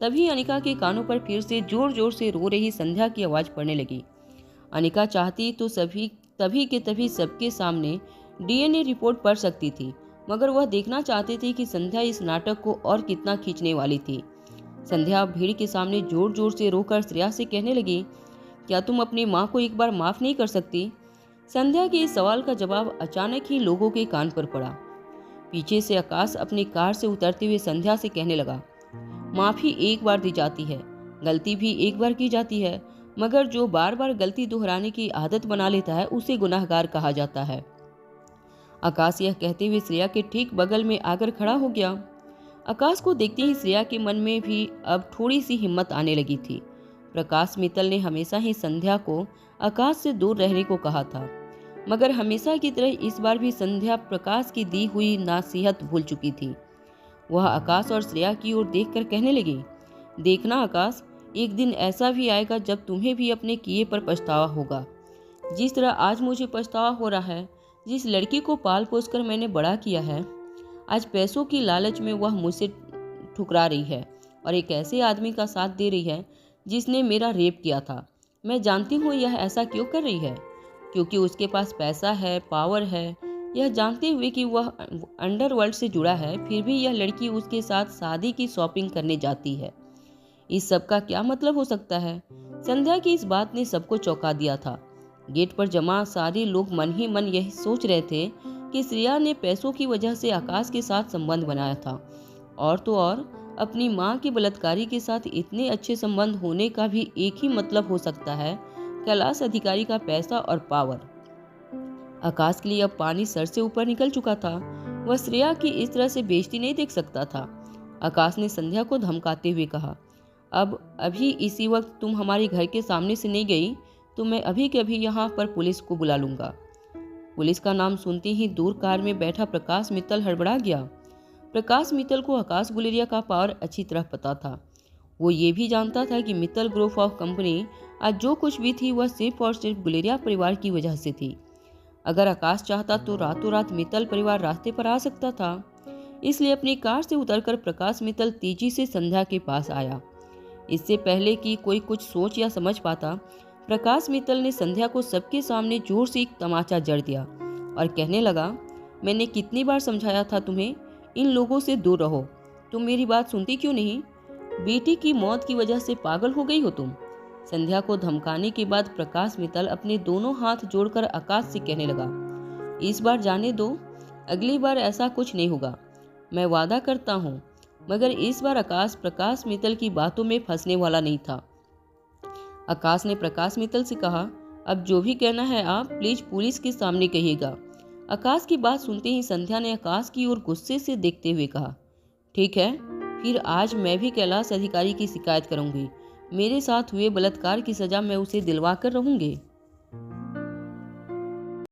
तभी अनिका के कानों पर फिर से जोर जोर से रो रही संध्या की आवाज़ पड़ने लगी। अनिका चाहती तो तभी के तभी सबके सामने डीएनए रिपोर्ट पढ़ सकती थी, मगर वह देखना चाहती थी कि संध्या इस नाटक को और कितना खींचने वाली थी। संध्या भीड़ के सामने जोर जोर से रोकर श्रेया से कहने लगी, क्या तुम अपनी माँ को एक बार माफ नहीं कर सकती? संध्या के इस सवाल का जवाब अचानक ही लोगों के कान पर पड़ा। पीछे से आकाश अपनी कार से उतरते हुए संध्या से कहने लगा, माफी एक बार दी जाती है, गलती भी एक बार की जाती है, मगर जो बार बार गलती दोहराने की आदत बना लेता है उसे गुनाहगार कहा जाता है। आकाश यह कहते हुए श्रेया के ठीक बगल में आकर खड़ा हो गया। आकाश को देखते ही श्रेया के मन में भी अब थोड़ी सी हिम्मत आने लगी थी। प्रकाश मित्तल ने हमेशा ही संध्या को आकाश से दूर रहने को कहा था, मगर हमेशा की तरह इस बार भी संध्या प्रकाश की दी हुई नसीहत भूल चुकी थी। वह आकाश और श्रेया की ओर देखकर कहने लगी, देखना आकाश, एक दिन ऐसा भी आएगा जब तुम्हें भी अपने किए पर पछतावा होगा। जिस तरह आज मुझे पछतावा हो रहा है, जिस लड़की को पाल पोस कर मैंने बड़ा किया है, आज पैसों की लालच में वह मुझसे ठुकरा रही है और एक ऐसे आदमी का साथ दे रही है जिसने मेरा रेप किया था। मैं जानती हूँ यह ऐसा क्यों कर रही है, क्योंकि उसके पास पैसा है, पावर है। यह जानते हुए कि वह अंडरवर्ल्ड से जुड़ा है, फिर भी यह लड़की उसके साथ शादी की शॉपिंग करने जाती है। इस सब का क्या मतलब हो सकता है? संध्या की इस बात ने सबको चौंका दिया था। गेट पर जमा सारे लोग मन ही मन यही सोच रहे थे कि श्रेया ने पैसों की वजह से आकाश के साथ संबंध बनाया था, और तो और अपनी मां के बलात्कारी के साथ इतने अच्छे संबंध होने का भी एक ही मतलब हो सकता है, कैलाश अधिकारी का पैसा और पावर। आकाश के लिए अब पानी सर से ऊपर निकल चुका था। वह श्रेया की इस तरह से बेइज्जती नहीं देख सकता था। आकाश ने संध्या को धमकाते हुए कहा, अब अभी इसी वक्त तुम हमारे घर के सामने से नहीं गई तो मैं अभी के अभी यहाँ पर पुलिस को बुला लूंगा। पुलिस का नाम सुनते ही दूर कार में बैठा प्रकाश मित्तल हड़बड़ा गया। प्रकाश मित्तल को आकाश गुलेरिया का पावर अच्छी तरह पता था। वो ये भी जानता था कि मित्तल ग्रुप ऑफ कंपनी आज जो कुछ भी थी वह सिर्फ और सिर्फ गुलेरिया परिवार की वजह से थी। अगर आकाश चाहता तो रातों रात मित्तल परिवार रास्ते पर आ सकता था। इसलिए अपनी कार से उतरकर प्रकाश मित्तल तेजी से संध्या के पास आया। इससे पहले कि कोई कुछ सोच या समझ पाता, प्रकाश मित्तल ने संध्या को सबके सामने जोर से एक तमाचा जड़ दिया और कहने लगा, मैंने कितनी बार समझाया था तुम्हें, इन लोगों से दूर रहो। तुम मेरी बात सुनती क्यों नहीं? बेटी की मौत की वजह से पागल हो गई हो तुम? संध्या को धमकाने के बाद प्रकाश मित्तल अपने दोनों हाथ जोड़कर आकाश से कहने लगा, इस बार जाने दो, अगली बार ऐसा कुछ नहीं होगा, मैं वादा करता हूँ। मगर इस बार आकाश प्रकाश मित्तल की बातों में फंसने वाला नहीं था। आकाश ने प्रकाश मित्तल से कहा, अब जो भी कहना है आप प्लीज पुलिस के सामने कहिएगा। आकाश की बात सुनते ही संध्या ने आकाश की ओर गुस्से से देखते हुए कहा, ठीक है, फिर आज मैं भी कैलाश अधिकारी की शिकायत करूंगी। मेरे साथ हुए बलात्कार की सजा मैं उसे दिलवा कर रहूंगी।